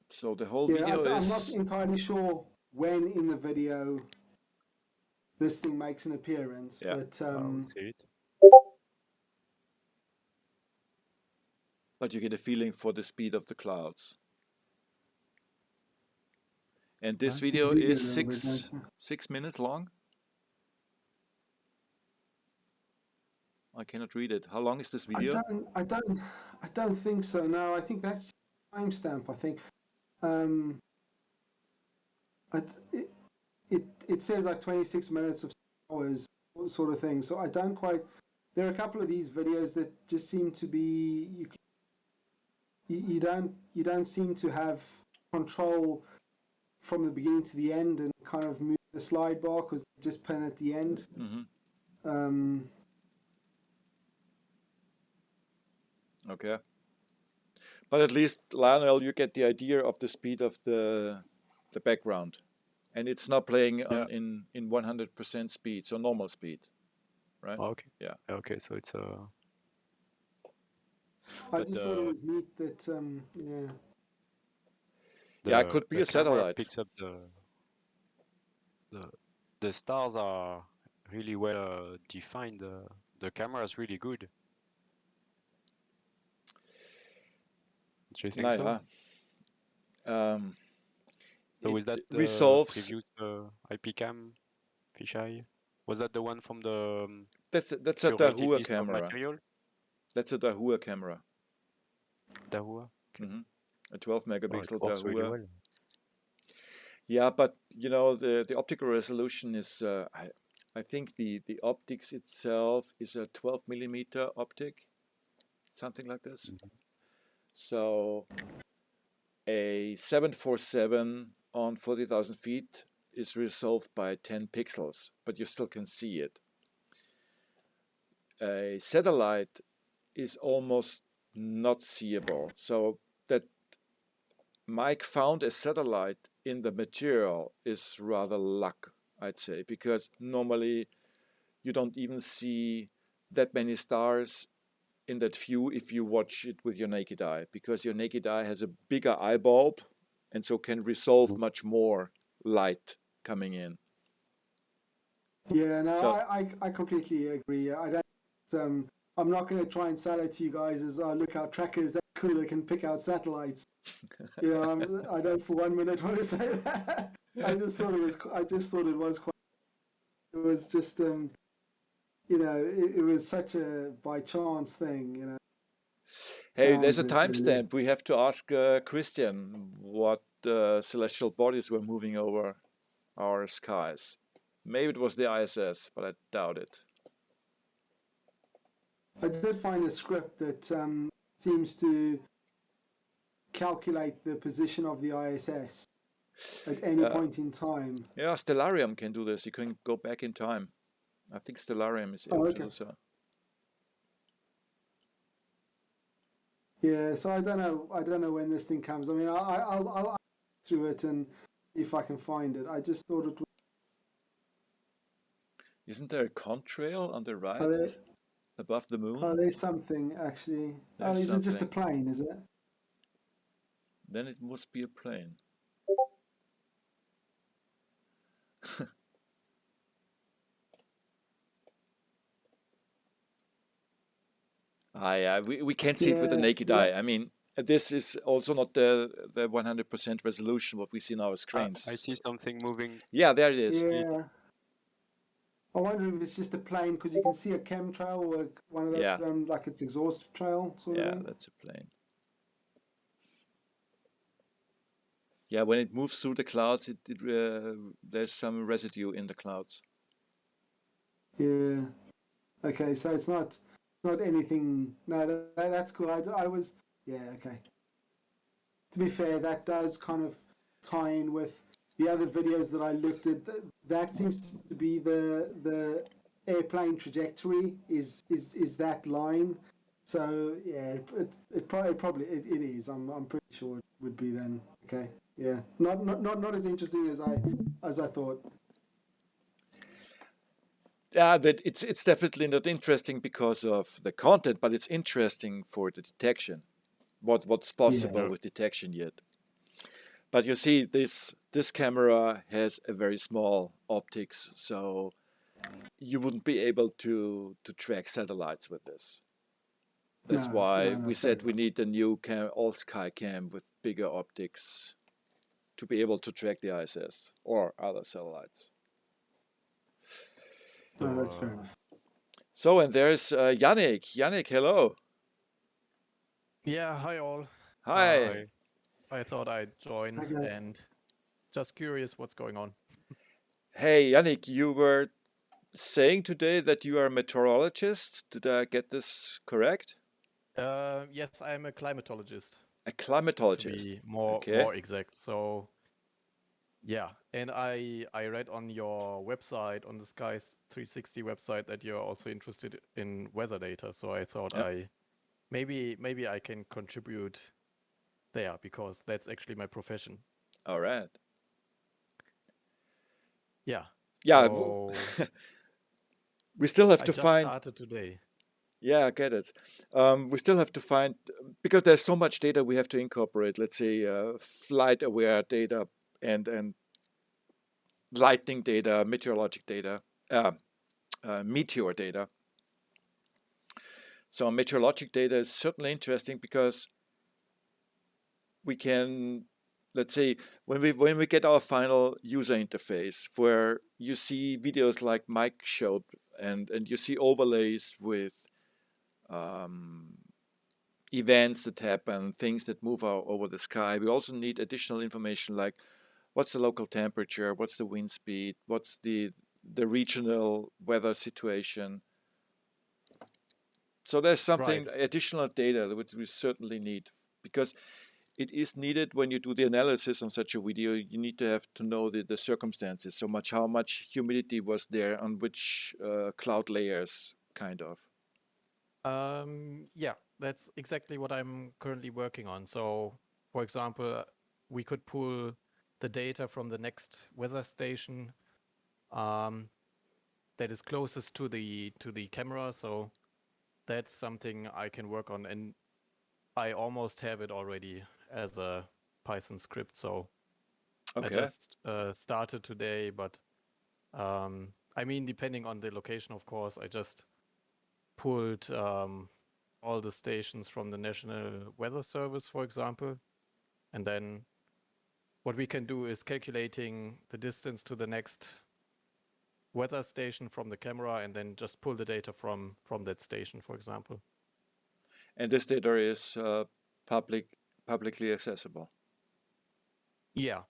So the whole Yeah, video I'm not is, entirely sure when in the video this thing makes an appearance, yeah, but I'll see it. but you get a feeling for the speed of the clouds. And this video dig in is a little bit, don't you? 6 minutes long. I cannot read it. How long is this video? I don't think so. No, I think that's timestamp. I think I, it says like 26 minutes of hours sort of thing. So I don't quite. There are a couple of these videos that just seem to be you don't seem to have control from the beginning to the end and kind of move the slide bar because they just pin at the end. Okay. But at least, Lionel, you get the idea of the speed of the background. And it's not playing Yeah. in 100% speed, so normal speed, right? Okay. Yeah. Okay, so it's I just thought it was neat that yeah. Yeah, it could be a camera satellite. picks up the stars are really well defined. The camera is really good. Do you think so? So is that the resolves. previous IP cam fisheye? Was that the one from the That's a curated Dahua list of camera. material? That's a Dahua camera. Dahua? Okay. A 12 megapixel It works really Dahua. well. Yeah, but you know the optical resolution is I think the optics itself is a 12 millimeter optic, something like this. So a 747 on 40,000 feet is resolved by 10 pixels, but you still can see it. A satellite is almost not seeable, so that Mike found a satellite in the material is rather luck, I'd say, because normally you don't even see that many stars in that view if you watch it with your naked eye, because your naked eye has a bigger eye bulb and so can resolve much more light coming in. Yeah, no, So I completely agree. I don't. I'm not going to try and sell it to you guys as look, our trackers that cool, it can pick out satellites. You know, I don't for 1 minute want to say that. I just thought it was. I just thought it was quite. It was just you know, it was such a by chance thing. You know, hey, there's found a it really. timestamp. We have to ask Christian what celestial bodies were moving over our skies. Maybe it was the ISS, but I doubt it. I did find a script that seems to calculate the position of the ISS at any point in time. Yeah, Stellarium can do this. You can go back in time. I think Stellarium is able Oh, to okay. do so. Yeah, so I don't know. I don't know when this thing comes. I mean, I'll through it and if I can find it. I just thought it was. Isn't there a contrail on the right Are there, above the moon? are there something actually? Oh, There's is it just a something. plane? Is it? Then it must be a plane. Yeah, we can't see it with the Yeah, naked eye. I mean, this is also not the 100% resolution what we see on our I screens. see something moving. Yeah, there it is. yeah. I wonder if it's just a plane because you can see a chemtrail or one of those Yeah, like its exhaust trail sort of yeah, thing. that's a plane. Yeah, when it moves through the clouds, there's some residue in the clouds. Yeah. Okay, so it's not anything. No, that's cool. I was. Yeah. Okay. To be fair, that does kind of tie in with the other videos that I looked at. That seems to be the airplane trajectory is that line. So yeah, it probably it is. I'm pretty sure it would be then. Okay, yeah, not as interesting as I thought. Yeah, that it's definitely not interesting because of the content, but it's interesting for the detection. What's possible Yeah, Yeah. with detection yet? But you see, this camera has a very small optics, so you wouldn't be able to track satellites with this. That's why no, we fair said we enough. need a new all sky cam with bigger optics to be able to track the ISS or other satellites. So No, that's fair enough. So, and there's Yannick. Yannick, hello. Yeah, hi all. Hi. I I thought I'd join Hi guys. and just curious what's going on. Hey, Yannick, you were saying today that you are a meteorologist. Did I get this correct? Yes, I'm a climatologist A to climatologist. be more Okay. exact. So yeah, and I read on your website, on the Skies 360 website, that you're also interested in weather data. So I thought Yeah. maybe I can contribute there because that's actually my profession. All right. Yeah. Yeah. So We still have I to just find. started today. Yeah, I get it. We still have to find, because there's so much data we have to incorporate. Let's say flight aware data and lightning data, meteorologic data, uh, meteor data. So meteorologic data is certainly interesting because we can, let's say, when we get our final user interface, where you see videos like Mike showed, and you see overlays with events that happen, things that move over the sky. We also need additional information like what's the local temperature, what's the wind speed, what's the regional weather situation. So there's something Right. additional data that we certainly need, because it is needed when you do the analysis on such a video. You need to have to know the circumstances, so much how much humidity was there on which cloud layers, kind of. Yeah, that's exactly what I'm currently working on. So, for example, we could pull the data from the next weather station that is closest to the camera. So that's something I can work on, and I almost have it already as a Python script. So I Okay. just started today, but I mean, depending on the location, of course, I just pulled all the stations from the National Weather Service, for example, and then what we can do is calculating the distance to the next weather station from the camera, and then just pull the data from that station, for example. And this data is publicly accessible. Yeah,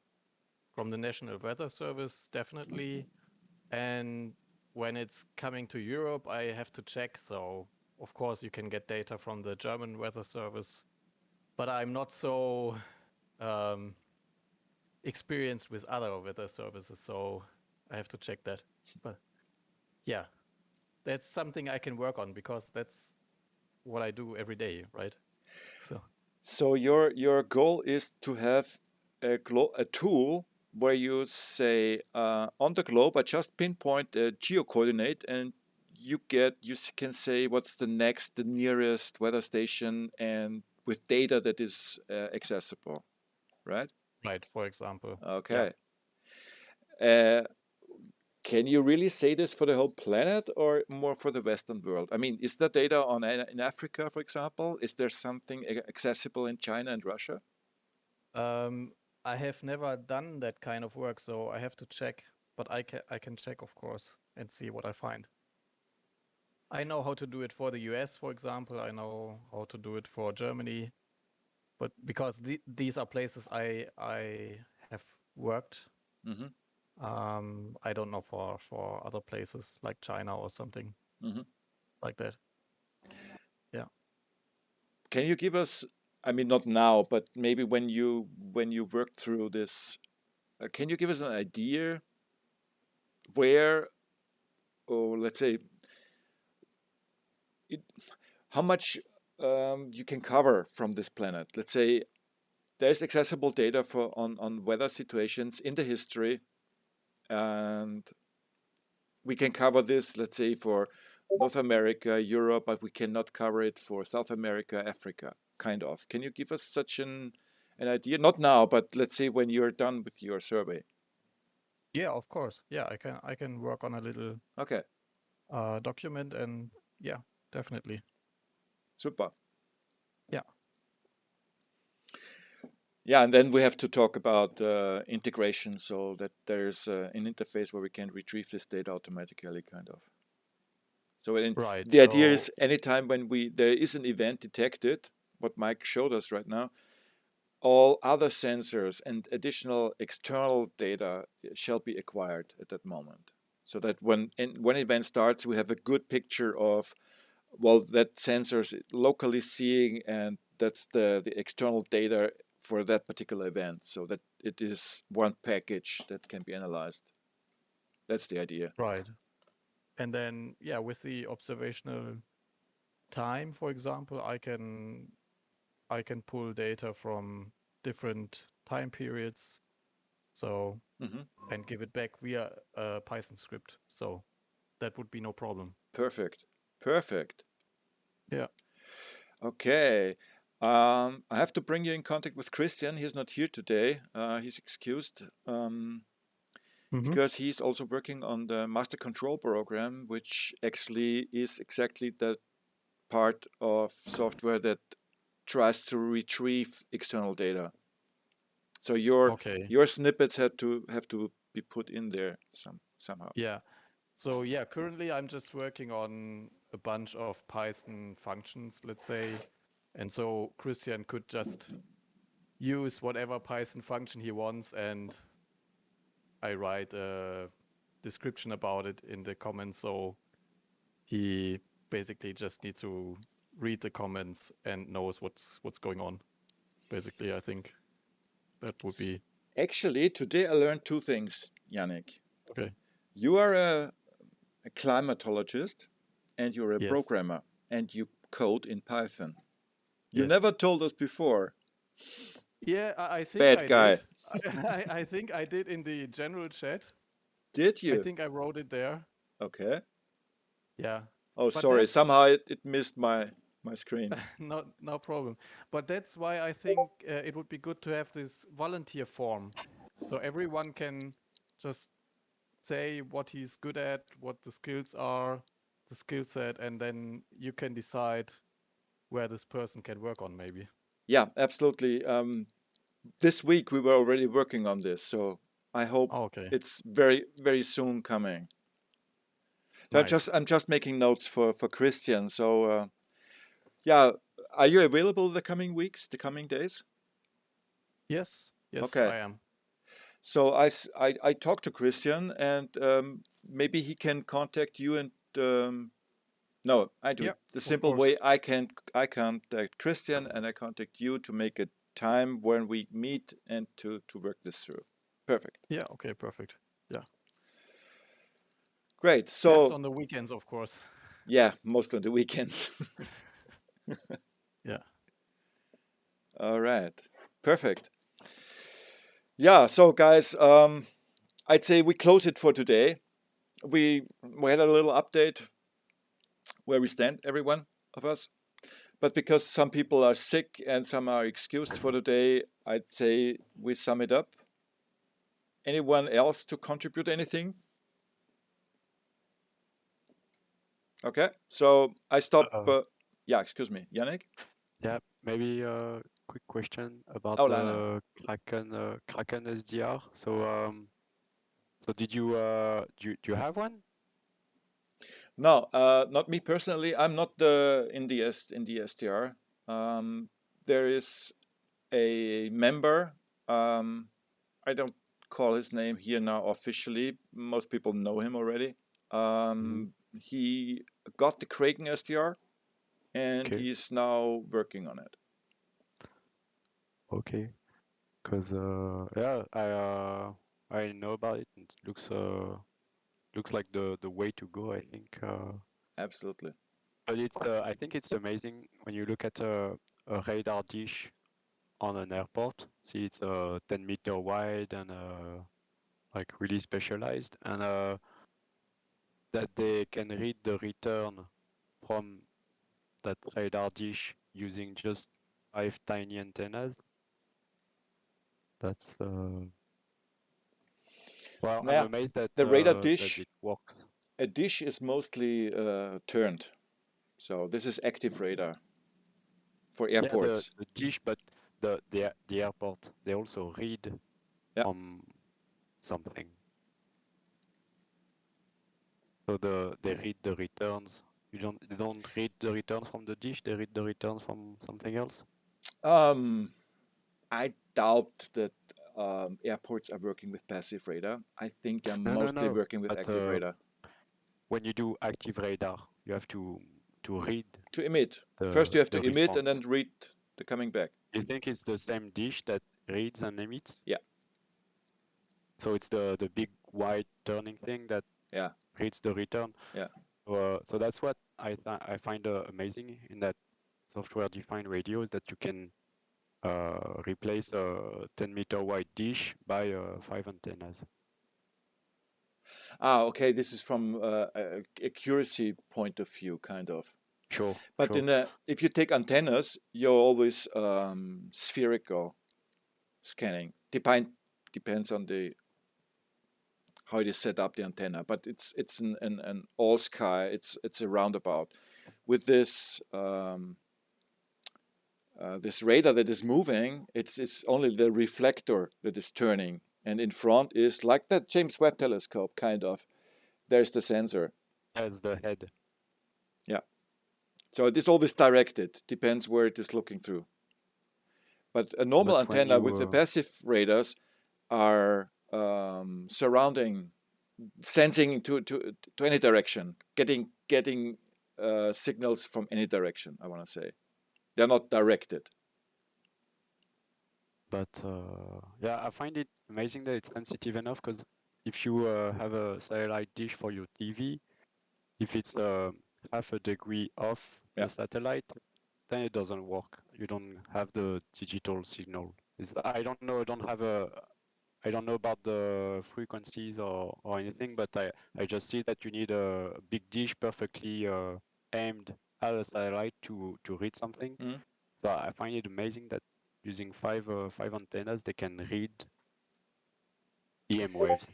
from the National Weather Service, definitely. And when it's coming to Europe, I have to check. So, of course, you can get data from the German Weather Service, but I'm not so experienced with other weather services, so I have to check that. But yeah, that's something I can work on because that's what I do every day, right? So your goal is to have a tool where you say on the globe, I just pinpoint a geocoordinate, and you can say what's the nearest weather station, and with data that is accessible, right? Right, for example. Yeah. Okay. Can you really say this for the whole planet or more for the Western world? I mean, is there data in Africa, for example? Is there something accessible in China and Russia? I have never done that kind of work, so I have to check. But I can check, of course, and see what I find. I know how to do it for the US, for example. I know how to do it for Germany, but because these are places I have worked, Mm-hmm. I don't know for other places like China or something like that. Yeah. Can you give us, I mean, not now, but maybe when you work through this, can you give us an idea where, or let's say, how much you can cover from this planet? Let's say there's accessible data on weather situations in the history, and we can cover this, let's say, for North America, Europe, but we cannot cover it for South America, Africa, kind of. Can you give us such an idea? Not now, but let's say when you're done with your survey. Yeah, of course. Yeah, I can work on a little Okay, document, and yeah, definitely. super. Yeah. Yeah, and then we have to talk about integration so that there's an interface where we can retrieve this data automatically, kind of. So Right. the idea So is anytime when there is an event detected, what Mike showed us right now, all other sensors and additional external data shall be acquired at that moment. So that when event starts, we have a good picture of, well, that sensor's locally seeing, and that's the external data for that particular event, so that it is one package that can be analyzed. That's the idea. right. And then yeah, with the observational time, for example, I can pull data from different time periods, so and give it back via a Python script. So that would be no problem. Perfect. Perfect. Yeah. Okay. I have to bring you in contact with Christian. He's not here today. He's excused because he's also working on the master control program, which actually is exactly that part of software that tries to retrieve external data. So your snippets have to be put in there somehow. Yeah. So yeah, currently I'm just working on a bunch of Python functions, let's say. And so Christian could just use whatever Python function he wants, and I write a description about it in the comments. So he basically just needs to read the comments and knows what's going on. Basically, I think that would be. Actually, today I learned two things, Yannick. Okay. You are a climatologist and you're a Yes. programmer and you code in Python. You Yes. never told us before. Yeah, I think Bad I guy. did. I think I did in the general chat. Did I you? think I wrote it there. Okay. Yeah. Oh, But sorry. that's Somehow it missed my screen. no problem. But that's why I think it would be good to have this volunteer form, so everyone can just say what he's good at, what the skills are, the skill set, and then you can decide where this person can work on maybe. Yeah, absolutely. This week we were already working on this, so I hope Okay, it's very, very soon coming. So nice. I'm just making notes for Christian. So yeah, are you available the coming weeks, the coming days? Yes, yes, Okay. I am. So I talked to Christian, and maybe he can contact you and no, I do Yeah, it the of simple course. way. I contact Christian and I contact you to make a time when we meet and to work this through. Perfect. Yeah, okay, perfect. Yeah, Great. best So on the weekends, of course. yeah, most on the weekends. Yeah. All right. Perfect. Yeah. So guys, I'd say we close it for today. We had a little update where we stand, every one of us. But because some people are sick and some are excused for today, I'd say we sum it up. Anyone else to contribute anything? Okay, so I stop. Yeah, excuse me, Yannick. Yeah, maybe a quick question about Oh, Lionel. the Kraken SDR. So did you do you have one? No, not me personally. I'm not in the SDR. There is a member. I don't call his name here now officially. Most people know him already. He got the Kraken SDR and Okay, he's now working on it. okay. Because yeah, I know about it. It looks like the way to go, I think. Absolutely. But it's I think it's amazing when you look at a radar dish on an airport. See, it's 10-meter wide and like really specialized, and that they can read the return from that radar dish using just 5 tiny antennas. That's well, I'm Yeah, amazed that the radar that dish, it works. a dish is mostly turned. So this is active radar for Yeah, airports. the dish, but the airport, they also read Yeah. from something. So they read the returns. They don't read the returns from the dish. They read the returns from something else. I doubt that airports are working with passive radar. I think they're mostly No. working with But active radar. when you do active radar, you have to read To emit. First you have to the emit response. and then read the coming back. You think it's the same dish that reads and emits? Yeah. So it's the big wide turning thing that Yeah. reads the return. Yeah. So that's what I find amazing in that software-defined radio is that you can replace a 10-meter wide dish by 5 antennas. Okay. This is from a accuracy point of view, kind of. Sure. But Sure. if you take antennas, you're always spherical scanning. Depends on how it is set up, the antenna. But it's an all sky. It's a roundabout. With this radar that is moving, it's only the reflector that is turning, and in front is like that James Webb Telescope, kind of. There's the sensor. That's the head. Yeah. So it is always directed. Depends where it is looking through. But a normal But when antenna with the you passive radars are surrounding, sensing to any direction, getting signals from any direction. I want to say they're not directed. But yeah, I find it amazing that it's sensitive enough because if you have a satellite dish for your TV, if it's half a degree off Yeah. the satellite, then it doesn't work. You don't have the digital signal. I don't know. I don't know about the frequencies or anything, but I just see that you need a big dish perfectly aimed at a satellite to read something. Mm. So I find it amazing that using five antennas, they can read EM waves.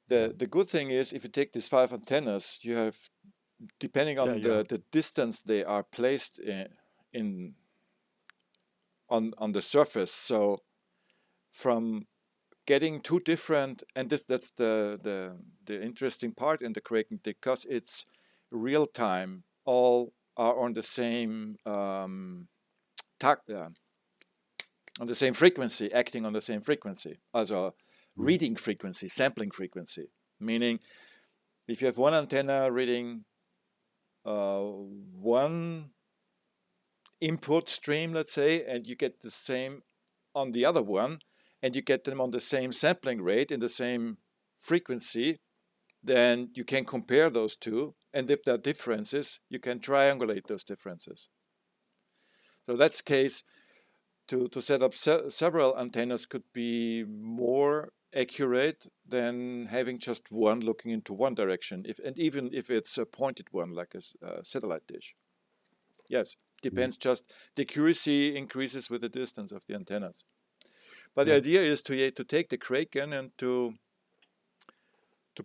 The good thing is if you take these 5 antennas, you have, depending on Yeah. the distance they are placed in on the surface. So from getting two different, and that's the interesting part in the Kraken, because it's real time. All are on the same on the same frequency, acting on the same frequency, also reading frequency, sampling frequency. Meaning, if you have one antenna reading one input stream, let's say, and you get the same on the other one, and you get them on the same sampling rate in the same frequency, then you can compare those two, and if there are differences, you can triangulate those differences. So that's case to set up several antennas could be more accurate than having just one looking into one direction, and even if it's a pointed one like a satellite dish. Yes, depends. Just the accuracy increases with the distance of the antennas. But the idea is to take the Kraken and to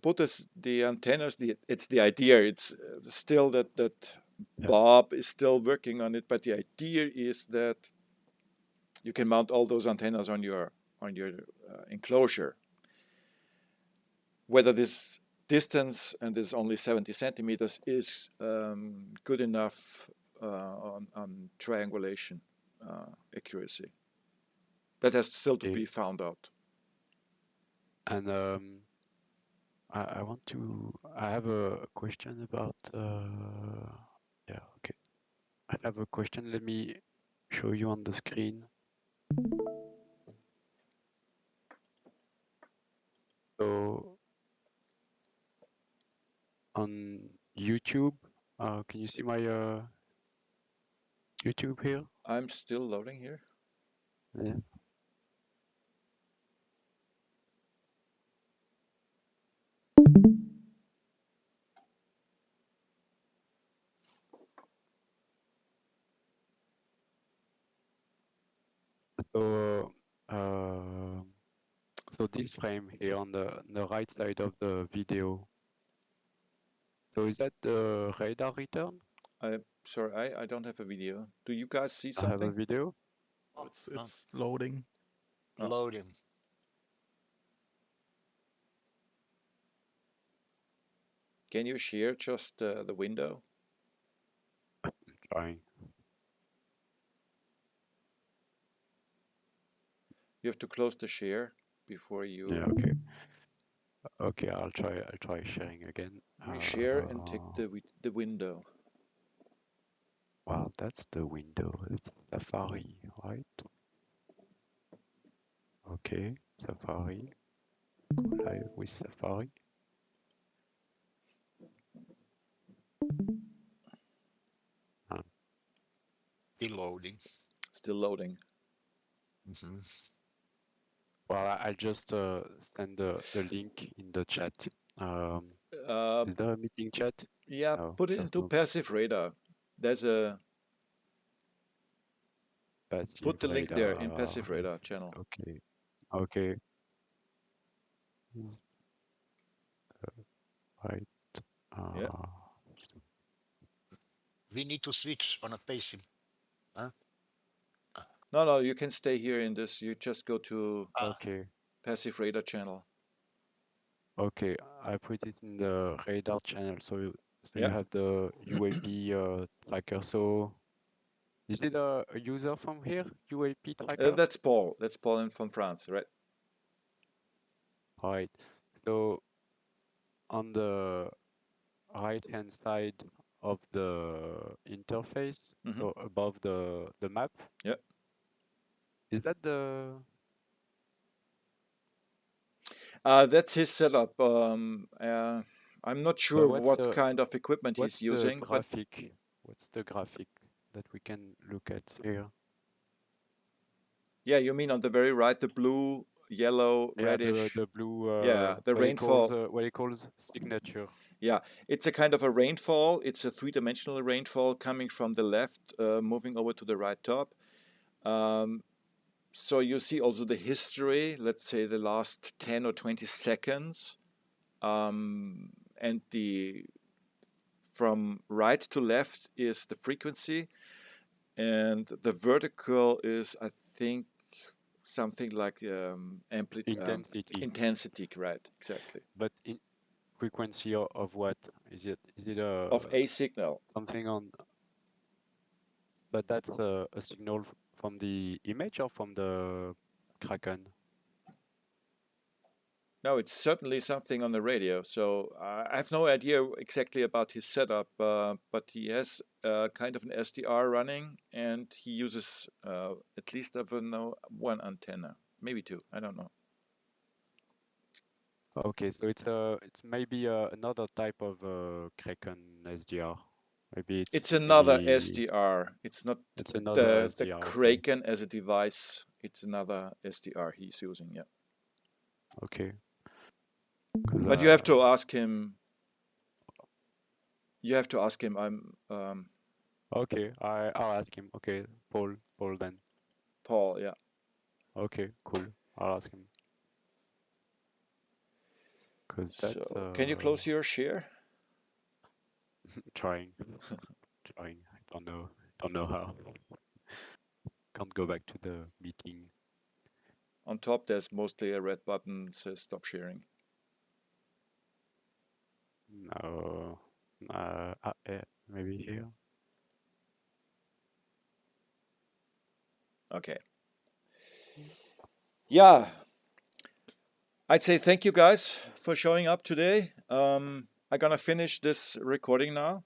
put the antennas. It's the idea. It's still that Bob is still working on it. But the idea is that you can mount all those antennas on your enclosure. Whether this distance, and is only 70 centimeters, is good enough on triangulation accuracy. That has still to be found out. And I have a question about, yeah, okay. I have a question. Let me show you on the screen. So on YouTube, can you see my YouTube here? I'm still loading here. Yeah. So, so this frame here on the right side of the video. So is that the radar return? Sorry, I don't have a video. Do you guys see I have a something? video. It's loading. Loading. Can you share just the window? I'm trying. You have to close the share before you. Yeah. Okay. Okay. I'll try sharing again. Reshare and take the window. Wow, that's the window. It's Safari, right? Okay, Safari. Go live with Safari. Still loading. Still loading. Mm-hmm. Well, I just send the link in the chat. Is there a meeting chat? Yeah, No, put it there's into no passive radar. There's a put the link there in passive radar channel. Okay. Okay. Right. Yeah. We need to switch on a pacing. Huh? No, you can stay here in this. You just go to Okay. passive radar channel. Okay, I put it in the radar channel. So you Yeah. have the UAP tracker. So is it a user from here? UAP tracker? That's Paul. That's Paul from France, right? Right. So on the right-hand side of the interface, so above the map. Yeah. Is that the? That's his setup. I'm not sure what kind of equipment he's using. What's the graphic that we can look at here? Yeah, you mean on the very right, the blue, yellow, Yeah, reddish. the blue, Yeah, the rainfall. what he calls signature. Yeah, it's a kind of a rainfall. It's a three-dimensional rainfall coming from the left, moving over to the right top. So you see also the history, let's say the last 10 or 20 seconds, and from right to left is the frequency, and the vertical is, I think, something like Intensity. intensity, right? Exactly. But in frequency of what? Is it Of a signal. something on? But that's a signal from the image or from the Kraken? No, it's certainly something on the radio. So I have no idea exactly about his setup, but he has kind of an SDR running, and he uses at least one antenna, maybe two. I don't know. Okay, so it's maybe another type of Kraken SDR. Maybe It's it's another really SDR. It's not it's another the SDR. Okay. Kraken as a device. It's another SDR he's using. Yeah. Okay. But you have to ask him. You have to ask him. Okay, I'll ask him. Okay, Paul then. Paul. Yeah. Okay, cool. I'll ask him. Because that's So can you close your share? trying. I don't know how. Can't go back to the meeting. On top, there's mostly a red button that says stop sharing. No. Maybe here. Okay. Yeah. I'd say thank you guys for showing up today. I'm gonna finish this recording now.